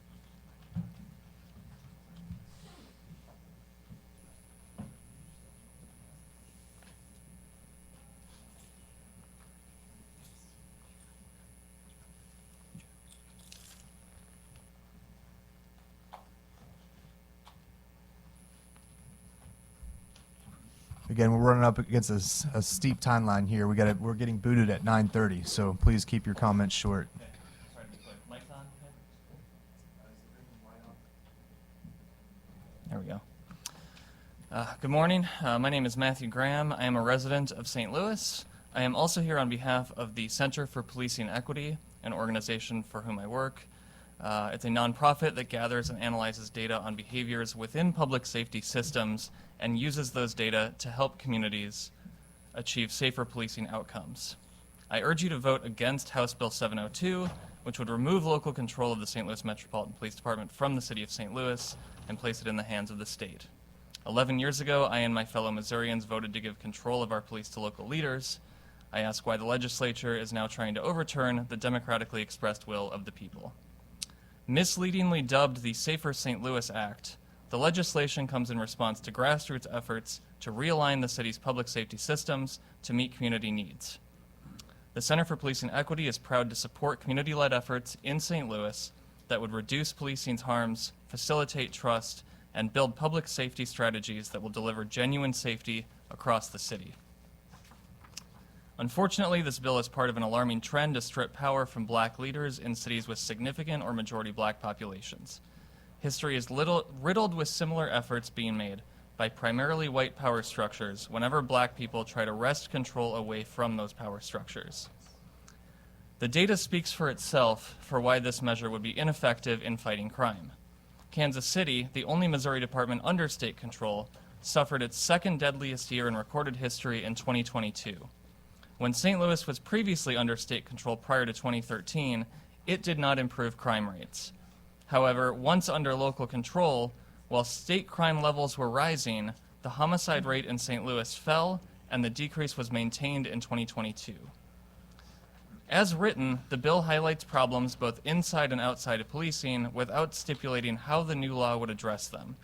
Again, we're running up against a steep timeline here. We're getting booted at 9:30, so please keep your comments short. There we go. Good morning. My name is Matthew Graham. I am a resident of St. Louis. I am also here on behalf of the Center for Policing Equity, an organization for whom I work. It's a nonprofit that gathers and analyzes data on behaviors within public safety systems and uses those data to help communities achieve safer policing outcomes. I urge you to vote against House Bill 702, which would remove local control of the St. Louis Metropolitan Police Department from the city of St. Louis and place it in the hands of the state. 11 years ago, I and my fellow Missourians voted to give control of our police to local leaders. I ask why the legislature is now trying to overturn the democratically expressed will of the people. Misleadingly dubbed the Safer St. Louis Act, the legislation comes in response to grassroots efforts to realign the city's public safety systems to meet community needs. The Center for Policing Equity is proud to support community-led efforts in St. Louis that would reduce policing's harms, facilitate trust, and build public safety strategies that will deliver genuine safety across the city. Unfortunately, this bill is part of an alarming trend to strip power from black leaders in cities with significant or majority black populations. History is riddled with similar efforts being made by primarily white power structures whenever black people try to wrest control away from those power structures. The data speaks for itself for why this measure would be ineffective in fighting crime. Kansas City, the only Missouri department under state control, suffered its second deadliest year in recorded history in 2022. When St. Louis was previously under state control prior to 2013, it did not improve crime rates. However, once under local control, while state crime levels were rising, the homicide rate in St. Louis fell, and the decrease was maintained in 2022. As written, the bill highlights problems both inside and outside of policing without stipulating how the new law would address them.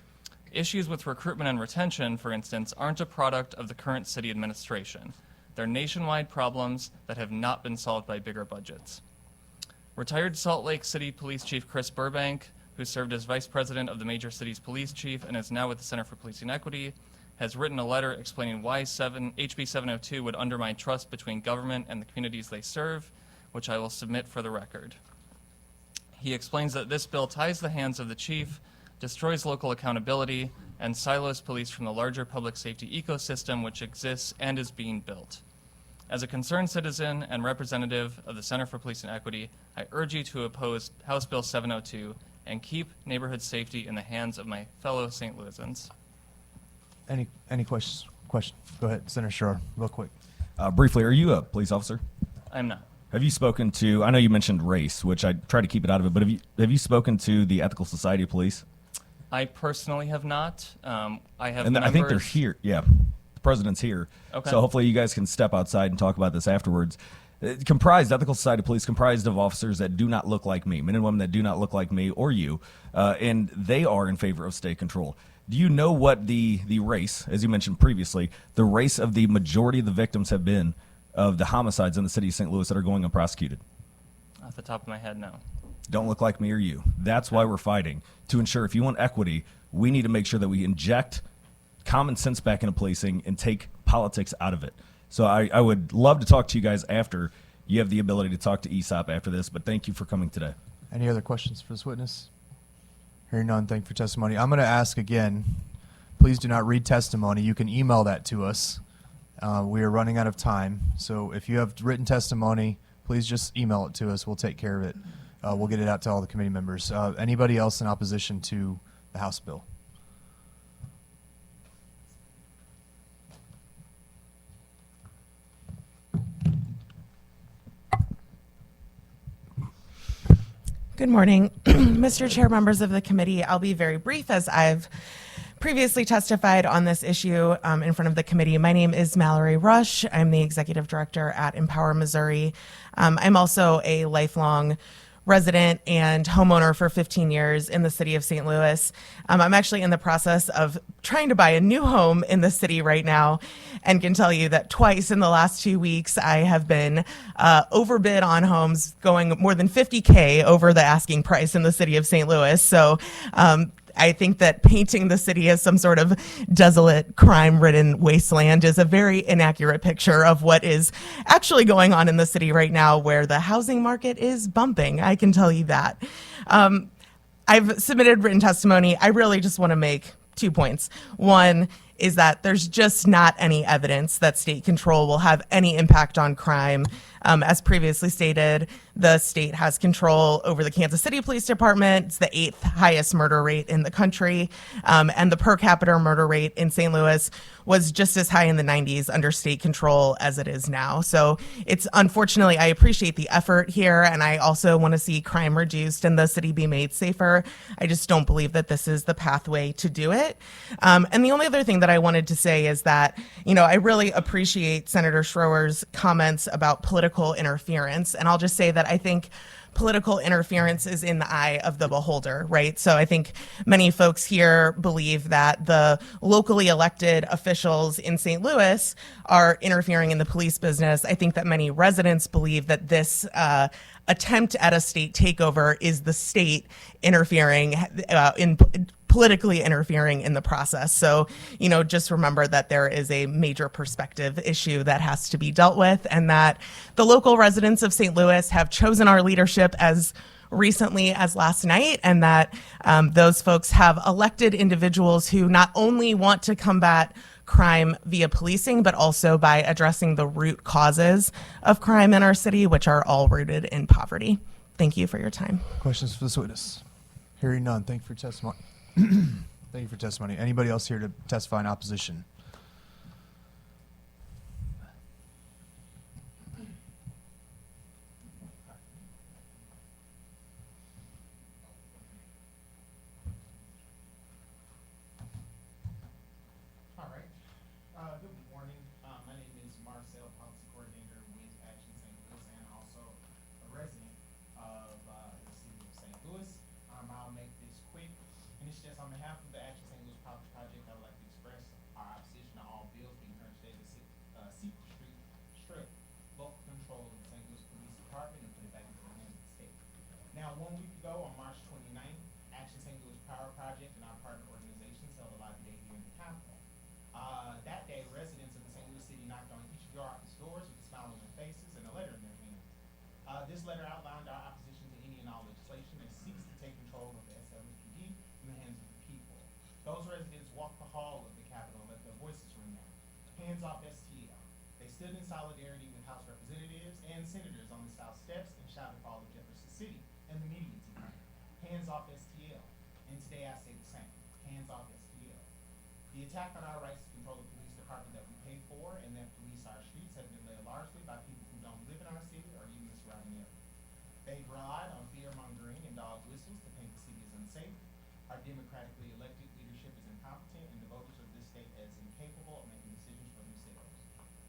Issues with recruitment and retention, for instance, aren't a product of the current city administration. They're nationwide problems that have not been solved by bigger budgets. Retired Salt Lake City Police Chief Chris Burbank, who served as Vice President of the Major Cities Police Chief and is now with the Center for Policing Equity, has written a letter explaining why HB702 would undermine trust between government and the communities they serve, which I will submit for the record. He explains that this bill ties the hands of the chief, destroys local accountability, and silos police from the larger public safety ecosystem which exists and is being built. As a concerned citizen and representative of the Center for Policing Equity, I urge you to oppose House Bill 702 and keep neighborhood safety in the hands of my fellow St. Louisans. Any questions? Question? Go ahead, Senator Schroer, real quick. Briefly, are you a police officer? I'm not. Have you spoken to, I know you mentioned race, which I try to keep it out of it, but have you spoken to the Ethical Society of Police? I personally have not. I have And I think they're members- here. Yeah, the president's here. Okay. So hopefully you guys can step outside and talk about this afterwards. Ethical Society of Police comprised of officers that do not look like me, men and women that do not look like me or you, and they are in favor of state control. Do you know what the race, as you mentioned previously, the race of the majority of the victims have been of the homicides in the city of St. Louis that are going unprosecuted? Off the top of my head, no. Don't look like me or you. That's why we're fighting, to ensure if you want equity, we need to make sure that we inject common sense back into policing and take politics out of it. So I would love to talk to you guys after. You have the ability to talk to ESOP after this, but thank you for coming today. Any other questions for this witness? Hearing none, thank you for testimony. I'm going to ask again, please do not read testimony. You can email that to us. We are running out of time. So if you have written testimony, please just email it to us. We'll take care of it. We'll get it out to all the committee members. Anybody else in opposition to the House bill? Good morning, Mr. Chair, members of the committee. I'll be very brief as I've previously testified on this issue in front of the committee. My name is Mallory Rush. I'm the executive director at Empower Missouri. I'm also a lifelong resident and homeowner for 15 years in the city of St. Louis. I'm actually in the process of trying to buy a new home in the city right now and can tell you that twice in the last 2 weeks I have been overbid on homes, going more than $50K over the asking price in the city of St. Louis. So I think that painting the city as some sort of desolate, crime-ridden wasteland is a very inaccurate picture of what is actually going on in the city right now, where the housing market is bumping. I can tell you that. I've submitted written testimony. I really just want to make 2 points. One is that there's just not any evidence that state control will have any impact on crime. As previously stated, the state has control over the Kansas City Police Department. It's the 8th highest murder rate in the country. And the per capita murder rate in St. Louis was just as high in the 90s under state control as it is now. So it's unfortunately, I appreciate the effort here, and I also want to see crime reduced and the city be made safer. I just don't believe that this is the pathway to do it. And the only other thing that I wanted to say is that, I really appreciate Senator Schroer's comments about political interference. And I'll just say that I think political interference is in the eye of the beholder, right? So I think many folks here believe that the locally elected officials in St. Louis are interfering in the police business. I think that many residents believe that this attempt at a state takeover is the state interfering in politically interfering in the process. So, just remember that there is a major perspective issue that has to be dealt with, and that the local residents of St. Louis have chosen our leadership as recently as last night, and that those folks have elected individuals who not only want to combat crime via policing, but also by addressing the root causes of crime in our city, which are all rooted in poverty. Thank you for your time. Questions for this witness? Hearing none. Thank you for your testimony. Thank you for testimony. Anybody else here to testify in opposition? All right. Good morning. My name is Marcel, Policy Coordinator with Action St. Louis, and also a resident of the city of St. Louis. I'll make this quick, and it's just on behalf of the Action St. Louis Policy Project, I would like to express our opposition to all bills being turned today to seek to strip local control of the St. Louis Police Department and put it back into the hands of the state. Now, 1 week ago, on March 29th, Action St. Louis Power Project and our partner organizations held a lobby day here in the Capitol. That day, residents of the St.Louis city knocked on each of your office doors with a smile on their faces and a letter in their hands. This letter outlined our opposition to any and all legislation that seeks to take control of the SLMPD in the hands of the people. Those residents walked the hall of the Capitol and let their voices ring out. Hands off STL. They stood in solidarity with House representatives and senators on the South Steps and shouted for all of Jefferson City and the media team. Hands off STL. And today I say the same. Hands off STL. The attack on our rights to control the police department that we pay for and that police our streets has been led largely by people who don't live in our city or even the surrounding area. They've relied on fear-mongering and dog whistles to paint the city as unsafe. Our democratically elected leadership is incompetent, and the voters of this state as incapable of making decisions for themselves.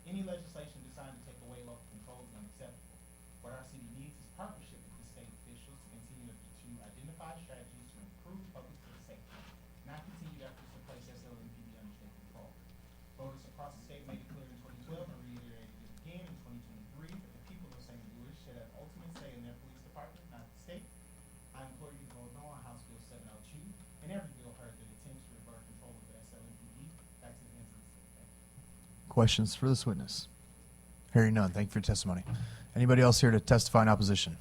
Any legislation designed to take away local control is unacceptable. What our city needs is partnership with the state officials to continue to identify strategies to improve public safety, not continued efforts to place SLMPD under state control. Voters across the state made it clear in 2012 and reiterated it again in 2023 that the people of St. Louis should have ultimate say in their police department, not the state. I implore you to vote no on House Bill 702 and every bill heard that attempts to revert control of the SLMPD back to the hands of the state. Thank you. Questions for this witness? Hearing none. Thank you for your testimony. Anybody else here to testify in opposition?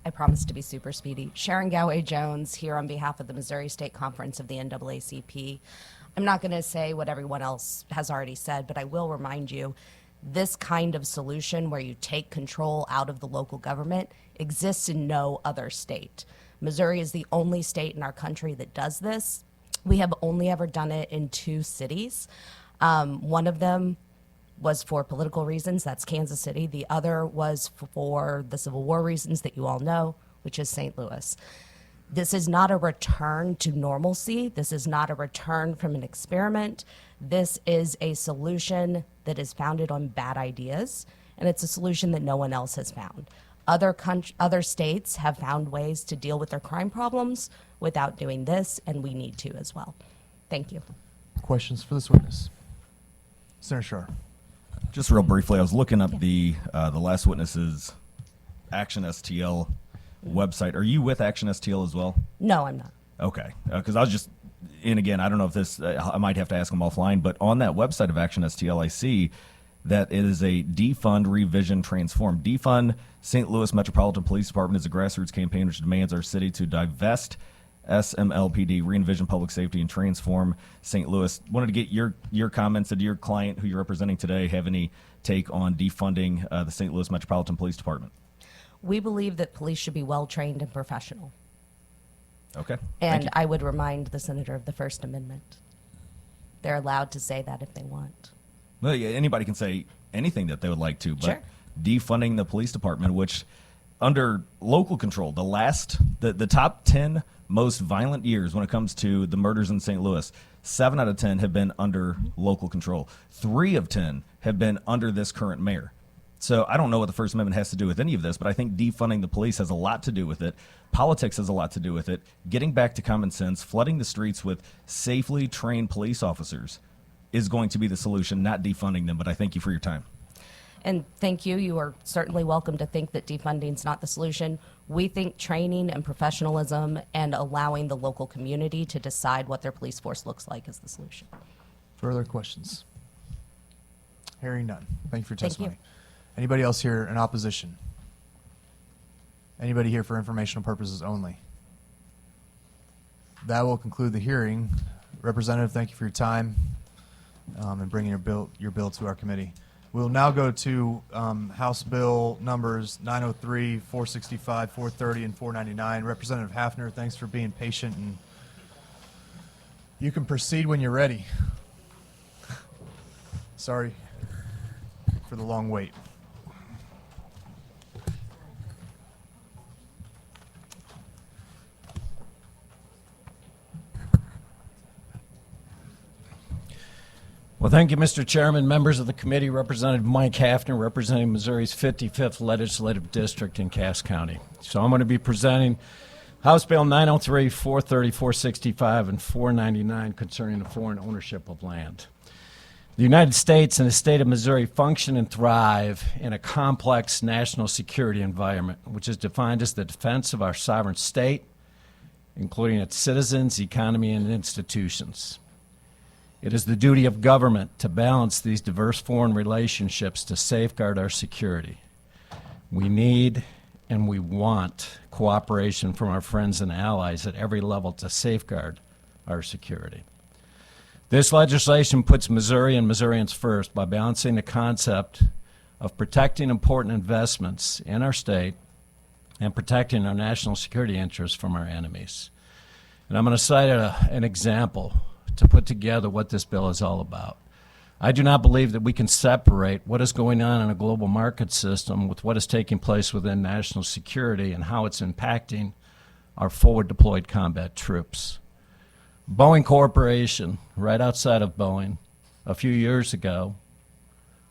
I promise to be super speedy. Sharon Galway Jones here on behalf of the Missouri State Conference of the NAACP. I'm not going to say what everyone else has already said, but I will remind you this kind of solution where you take control out of the local government exists in no other state. Missouri is the only state in our country that does this. We have only ever done it in 2 cities. One of them was for political reasons, that's Kansas City. The other was for the Civil War reasons that you all know, which is St. Louis. This is not a return to normalcy. This is not a return from an experiment. This is a solution that is founded on bad ideas, and it's a solution that no one else has found. Other states have found ways to deal with their crime problems without doing this, and we need to as well. Thank you. Questions for this witness? Senator Schroer. Just real briefly, I was looking up the last witness's Action STL website. Are you with Action STL as well? No, I'm not. Okay, because I was just, and again, I don't know if this, I might have to ask them offline, but on that website of Action STL, I see that it is a defund, revision, transform. Defund St. Louis Metropolitan Police Department is a grassroots campaign which demands our city to divest SMLPD, re-envision public safety, and transform St. Louis. Wanted to get your comments. Did your client, who you're representing today, have any take on defunding the St. Louis Metropolitan Police Department? We believe that police should be well-trained and professional. Okay. And I would remind the senator of the First Amendment. They're allowed to say that if they want. Well, yeah, anybody can say anything that they would like to, but Sure. defunding the police department, which under local control, the top 10 most violent years when it comes to the murders in St. Louis, 7 out of 10 have been under local control. 3 of 10 have been under this current mayor. So I don't know what the First Amendment has to do with any of this, but I think defunding the police has a lot to do with it. Politics has a lot to do with it. Getting back to common sense, flooding the streets with safely trained police officers. is going to be the solution, not defunding them. But I thank you for your time. And thank you. You are certainly welcome to think that defunding is not the solution. We think training and professionalism and allowing the local community to decide what their police force looks like is the solution. Further questions? Hearing none. Thank you for your Thank you. testimony. Anybody else here in opposition? Anybody here for informational purposes only? That will conclude the hearing. Representative, thank you for your time and bringing your bill to our committee. We'll now go to House Bill numbers 903, 465, 430, and 499. Representative Haffner, thanks for being patient, and you can proceed when you're ready. Sorry for the long wait. Well, thank you, Mr. Chairman, members of the committee, Representative Mike Haffner, representing Missouri's 55th Legislative District in Cass County. So I'm going to be presenting House Bill 903, 430, 465, and 499 concerning the foreign ownership of land. The United States and the state of Missouri function and thrive in a complex national security environment, which is defined as the defense of our sovereign state, including its citizens, economy, and institutions. It is the duty of government to balance these diverse foreign relationships to safeguard our security. We need and we want cooperation from our friends and allies at every level to safeguard our security. This legislation puts Missouri and Missourians first by balancing the concept of protecting important investments in our state and protecting our national security interests from our enemies. And I'm going to cite an example to put together what this bill is all about. I do not believe that we can separate what is going on in a global market system with what is taking place within national security and how it's impacting our forward deployed combat troops. Boeing Corporation, right outside of Boeing, a few years ago,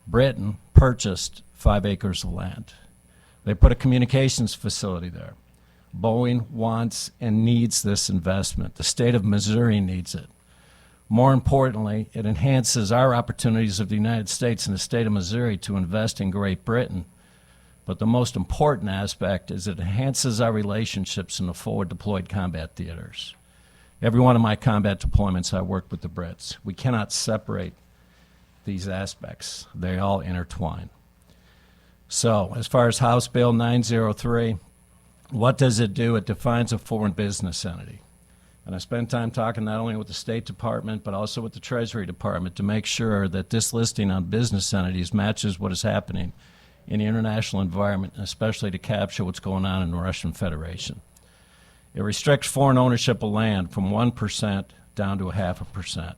Britain purchased 5 acres of land. They put a communications facility there. Boeing wants and needs this investment. The state of Missouri needs it. More importantly, it enhances our opportunities of the United States and the state of Missouri to invest in Great Britain. But the most important aspect is it enhances our relationships in the forward deployed combat theaters. Every one of my combat deployments, I worked with the Brits. We cannot separate these aspects. They all intertwine. So, as far as House Bill 903, what does it do? It defines a foreign business entity. And I spent time talking not only with the State Department, but also with the Treasury Department to make sure that this listing on business entities matches what is happening in the international environment, and especially to capture what's going on in the Russian Federation. It restricts foreign ownership of land from 1% down to 0.5%.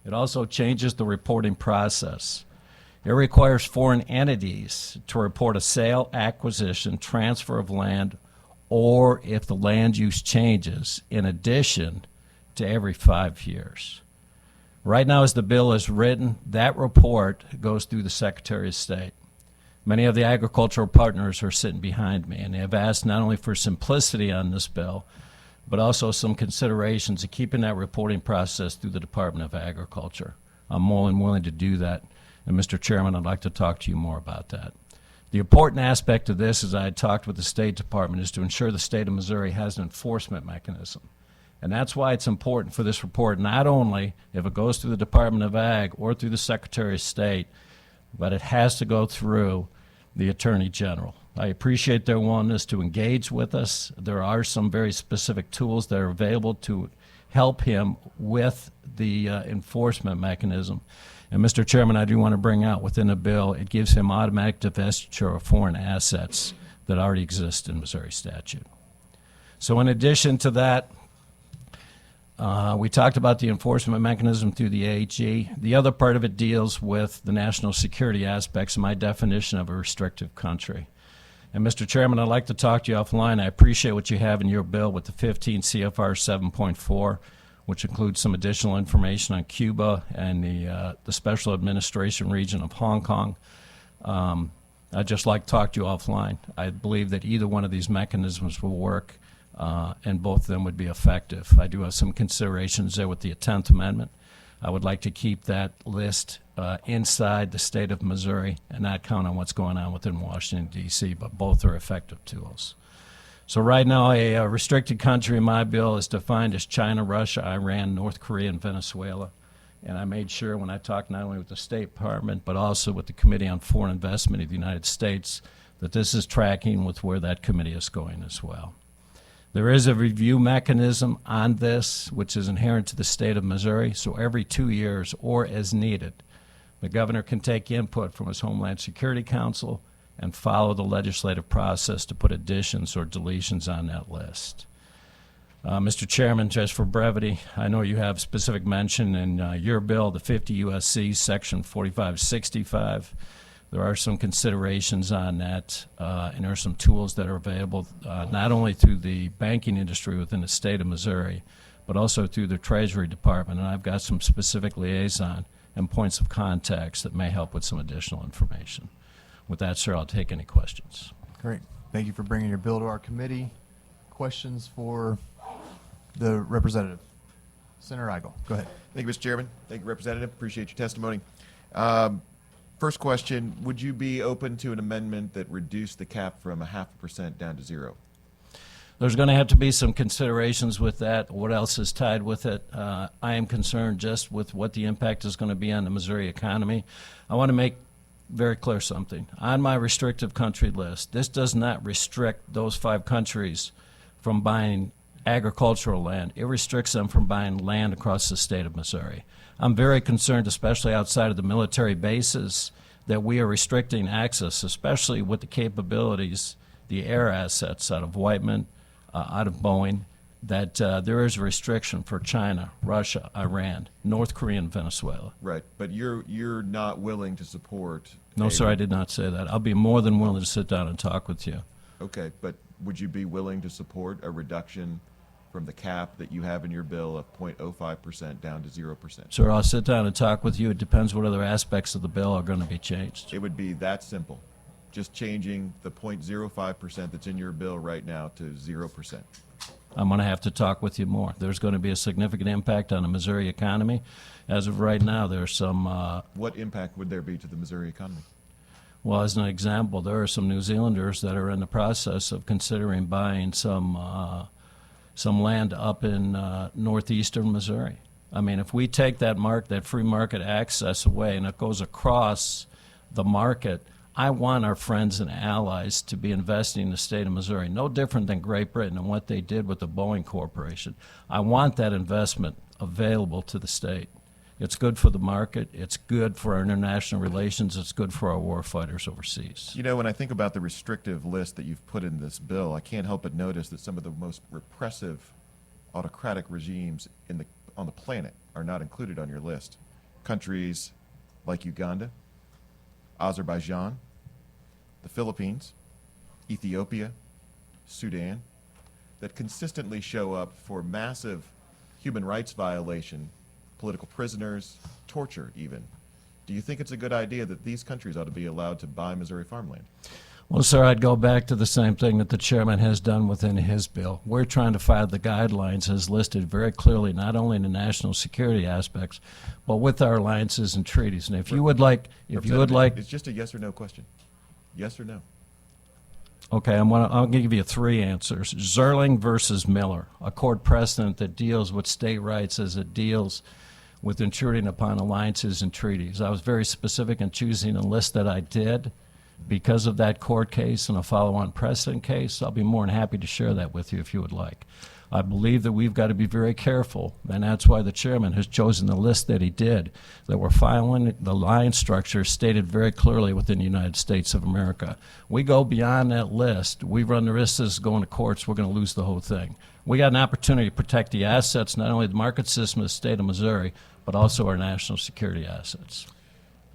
It also changes the reporting process. It requires foreign entities to report a sale, acquisition, transfer of land, or if the land use changes, in addition to every 5 years. Right now, as the bill is written, that report goes through the Secretary of State. Many of the agricultural partners are sitting behind me, and they have asked not only for simplicity on this bill, but also some considerations of keeping that reporting process through the Department of Agriculture. I'm more than willing to do that, and Mr. Chairman, I'd like to talk to you more about that. The important aspect of this, as I had talked with the State Department, is to ensure the state of Missouri has an enforcement mechanism. And that's why it's important for this report, not only if it goes through the Department of Ag or through the Secretary of State, but it has to go through the Attorney General. I appreciate their willingness to engage with us. There are some very specific tools that are available to help him with the enforcement mechanism. And Mr. Chairman, I do want to bring out within the bill, it gives him automatic divestiture of foreign assets that already exist in Missouri statute. So in addition to that, we talked about the enforcement mechanism through the AG. The other part of it deals with the national security aspects of my definition of a restrictive country. And Mr. Chairman, I'd like to talk to you offline. I appreciate what you have in your bill with the 15 CFR 7.4, which includes some additional information on Cuba and the Special Administration region of Hong Kong. I'd just like to talk to you offline. I believe that either one of these mechanisms will work, and both of them would be effective. I do have some considerations there with the 10th Amendment. I would like to keep that list inside the state of Missouri and not count on what's going on within Washington, D.C., but both are effective tools. So right now, a restricted country in my bill is defined as China, Russia, Iran, North Korea, and Venezuela. And I made sure when I talked not only with the State Department, but also with the Committee on Foreign Investment of the United States, that this is tracking with where that committee is going as well. There is a review mechanism on this, which is inherent to the state of Missouri, so every 2 years or as needed, the governor can take input from his Homeland Security Council and follow the legislative process to put additions or deletions on that list. Mr. Chairman, just for brevity, I know you have specific mention in your bill, the 50 U.S.C. Section 4565. There are some considerations on that, and there are some tools that are available not only through the banking industry within the state of Missouri, but also through the Treasury Department. And I've got some specific liaison and points of contacts that may help with some additional information. With that, sir, I'll take any questions. Great. Thank you for bringing your bill to our committee. Questions for the representative? Senator Eigel, go ahead. Thank you, Mr. Chairman. Thank you, Representative. Appreciate your testimony. First question, would you be open to an amendment that reduced the cap from 0.5% down to 0? There's going to have to be some considerations with that. What else is tied with it? I am concerned just with what the impact is going to be on the Missouri economy. I want to make very clear something. On my restrictive country list, this does not restrict those 5 countries from buying agricultural land. It restricts them from buying land across the state of Missouri. I'm very concerned, especially outside of the military bases, that we are restricting access, especially with the capabilities, the air assets out of Whiteman, out of Boeing, that there is a restriction for China, Russia, Iran, North Korea, and Venezuela. Right, but you're not willing to support... No, sir, I did not say that. I'll be more than willing to sit down and talk with you. Okay, but would you be willing to support a reduction from the cap that you have in your bill of 0.05% down to 0%? Sir, I'll sit down and talk with you. It depends what other aspects of the bill are going to be changed. It would be that simple. Just changing the 0.05% that's in your bill right now to 0%. I'm going to have to talk with you more. There's going to be a significant impact on the Missouri economy. As of right now, there's some... What impact would there be to the Missouri economy? Well, as an example, there are some New Zealanders that are in the process of considering buying some land up in northeastern Missouri. I mean, if we take that free market access away and it goes across the market, I want our friends and allies to be investing in the state of Missouri, no different than Great Britain and what they did with the Boeing Corporation. I want that investment available to the state. It's good for the market. It's good for our international relations. It's good for our war fighters overseas. You know, when I think about the restrictive list that you've put in this bill, I can't help but notice that some of the most repressive autocratic regimes on the planet are not included on your list. Countries like Uganda, Azerbaijan, the Philippines, Ethiopia, Sudan, that consistently show up for massive human rights violation, political prisoners, torture even. Do you think it's a good idea that these countries ought to be allowed to buy Missouri farmland? Well, sir, I'd go back to the same thing that the chairman has done within his bill. We're trying to follow the guidelines as listed very clearly, not only in the national security aspects, but with our alliances and treaties. And if you would like, it's just a yes or no question. Yes or no? Okay, I'll give you 3 answers. Zerling versus Miller, a court precedent that deals with state rights as it deals with intruding upon alliances and treaties. I was very specific in choosing a list that I did because of that court case and a follow-on precedent case. I'll be more than happy to share that with you if you would like. I believe that we've got to be very careful, and that's why the chairman has chosen the list that he did, that we're following the line structure stated very clearly within the United States of America. We go beyond that list, we run the risk of going to courts, we're going to lose the whole thing. We got an opportunity to protect the assets, not only the market system of the state of Missouri, but also our national security assets.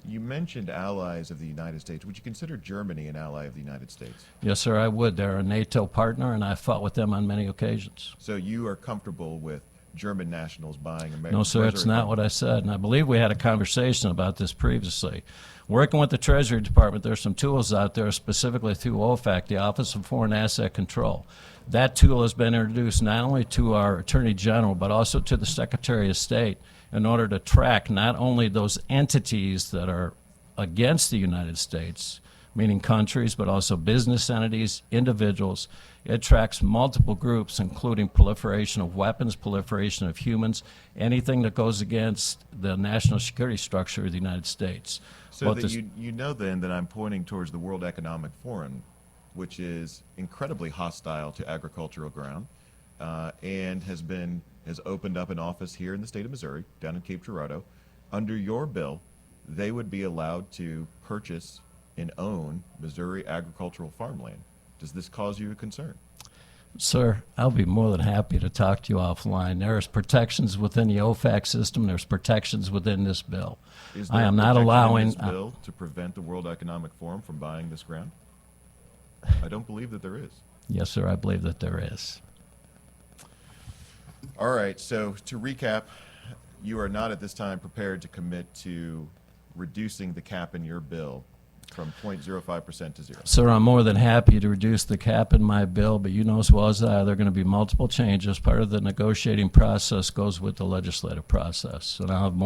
You mentioned allies of the United States. Would you consider Germany an ally of the United States? Yes, sir, I would. They're a NATO partner, and I fought with them on many occasions. So you are comfortable with German nationals buying American. No, sir, it's not what I said. And I believe we had a conversation about this previously. Working with the Treasury Department, there's some tools out there, specifically through OFAC, the Office of Foreign Asset Control. That tool has been introduced not only to our Attorney General, but also to the Secretary of State in order to track not only those entities that are against the United States, meaning countries, but also business entities, individuals. It tracks multiple groups, including proliferation of weapons, proliferation of humans, anything that goes against the national security structure of the United States. So that you know then that I'm pointing towards the World Economic Forum, which is incredibly hostile to agricultural ground, and has opened up an office here in the state of Missouri, down in Cape Girardeau. Under your bill, they would be allowed to purchase and own Missouri agricultural farmland. Does this cause you a concern? Sir, I'll be more than happy to talk to you offline. There's protections within the OFAC system. There's protections within this bill. Is there I am not protection allowing in this bill to prevent the World Economic Forum from buying this ground? I don't believe that there is. Yes, sir, I believe that there is. All right, so to recap, you are not at this time prepared to commit to reducing the cap in your bill from 0.05% to 0. Sir, I'm more than happy to reduce the cap in my bill, but you know as well as I, there are going to be multiple changes. Part of the negotiating process goes with the legislative process, and I'll be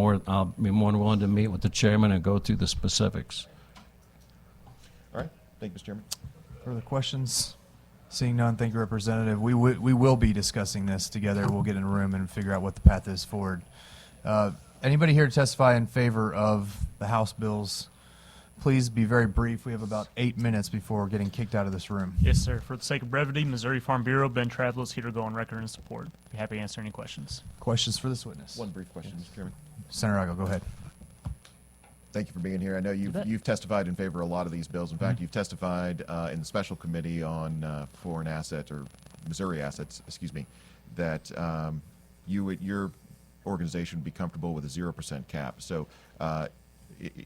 more than willing to meet with the chairman and go through the specifics. All right, thank you, Mr. Chairman. Further questions? Seeing none, thank you, Representative. We will be discussing this together. We'll get in a room and figure out what the path is forward. Anybody here to testify in favor of the House bills? Please be very brief. We have about 8 minutes before getting kicked out of this room. Yes, sir. For the sake of brevity, Missouri Farm Bureau, Ben Travel is here to go on record in support. Be happy to answer any questions. Questions for this witness? One brief question, Mr. Chairman. Senator Igo, go ahead. Thank you for being here. I know you've testified in favor of a lot of these bills. In fact, you've testified in the special committee on foreign assets, or Missouri assets, excuse me, that your organization would be comfortable with a 0% cap. So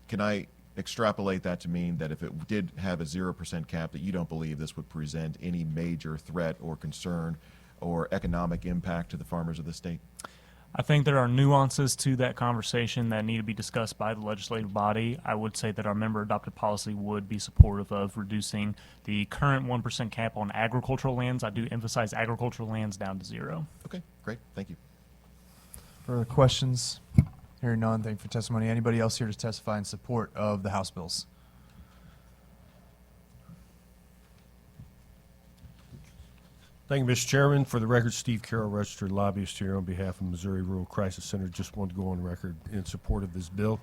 can I extrapolate that to mean that if it did have a 0% cap, that you don't believe this would present any major threat or concern or economic impact to the farmers of the state? I think there are nuances to that conversation that need to be discussed by the legislative body. I would say that our member-adopted policy would be supportive of reducing the current 1% cap on agricultural lands. I do emphasize agricultural lands down to 0. Okay, great. Thank you. Further questions? Hearing none, thank you for testimony. Anybody else here to testify in support of the House bills? Thank you, Mr. Chairman. For the record, Steve Carroll, registered lobbyist here on behalf of Missouri Rural Crisis Center. Just want to go on record in support of this bill.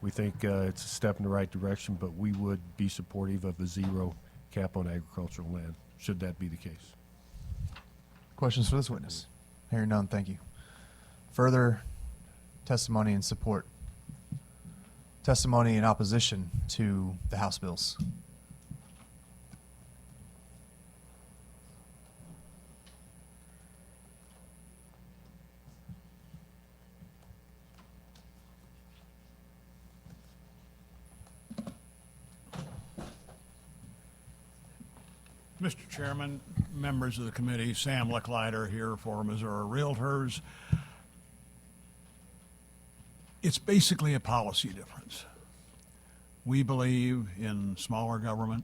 We think it's a step in the right direction, but we would be supportive of a 0 cap on agricultural land, should that be the case. Questions for this witness? Hearing none, thank you. Further testimony in support. Testimony in opposition to the House bills. Mr. Chairman, members of the committee, Sam Licklider here for Missouri Realtors. It's basically a policy difference. We believe in smaller government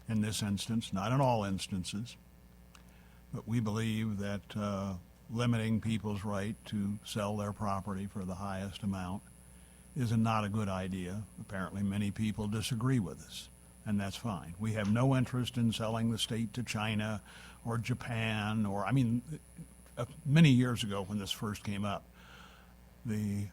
in this instance, not in all instances, but we believe that limiting people's right to sell their property for the highest amount is not a good idea. Apparently many people disagree with us, and that's fine. We have no interest in selling the state to China or Japan, or, I mean, many years ago when this first came up, the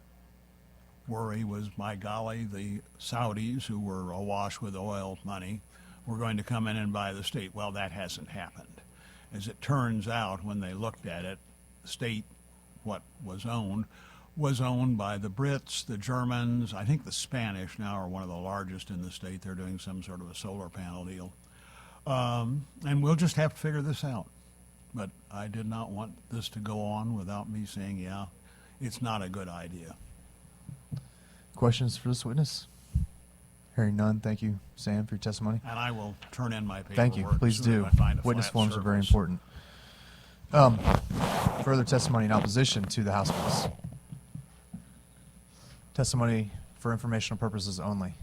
worry was, my golly, the Saudis, who were awash with oil money, were going to come in and buy the state. Well, that hasn't happened. As it turns out, when they looked at it, the state, what was owned by the Brits, the Germans. I think the Spanish now are one of the largest in the state. They're doing some sort of a solar panel deal. And we'll just have to figure this out. But I did not want this to go on without me saying, yeah, it's not a good idea. Questions for this witness? Hearing none, thank you, Sam, for your testimony. And I will turn in my paperwork. Thank you. Please as soon as do. I find a Witness flat forms are very surface. important. further testimony in opposition to the House bills? Testimony for informational purposes only.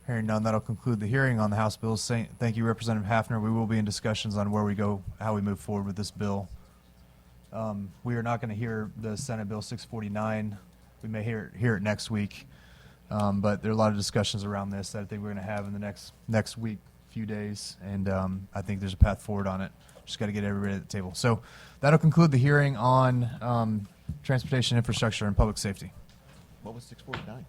Hearing none, that'll conclude the hearing on the House bills. Thank you, Representative Haffner. We will be in discussions on where we go, how we move forward with this bill. We are not going to hear the Senate Bill 649. We may hear it next week, but there are a lot of discussions around this that I think we're going to have in the next week, few days, and I think there's a path forward on it. Just got to get everybody at the table. So that'll conclude the hearing on transportation infrastructure and public safety. What was 649?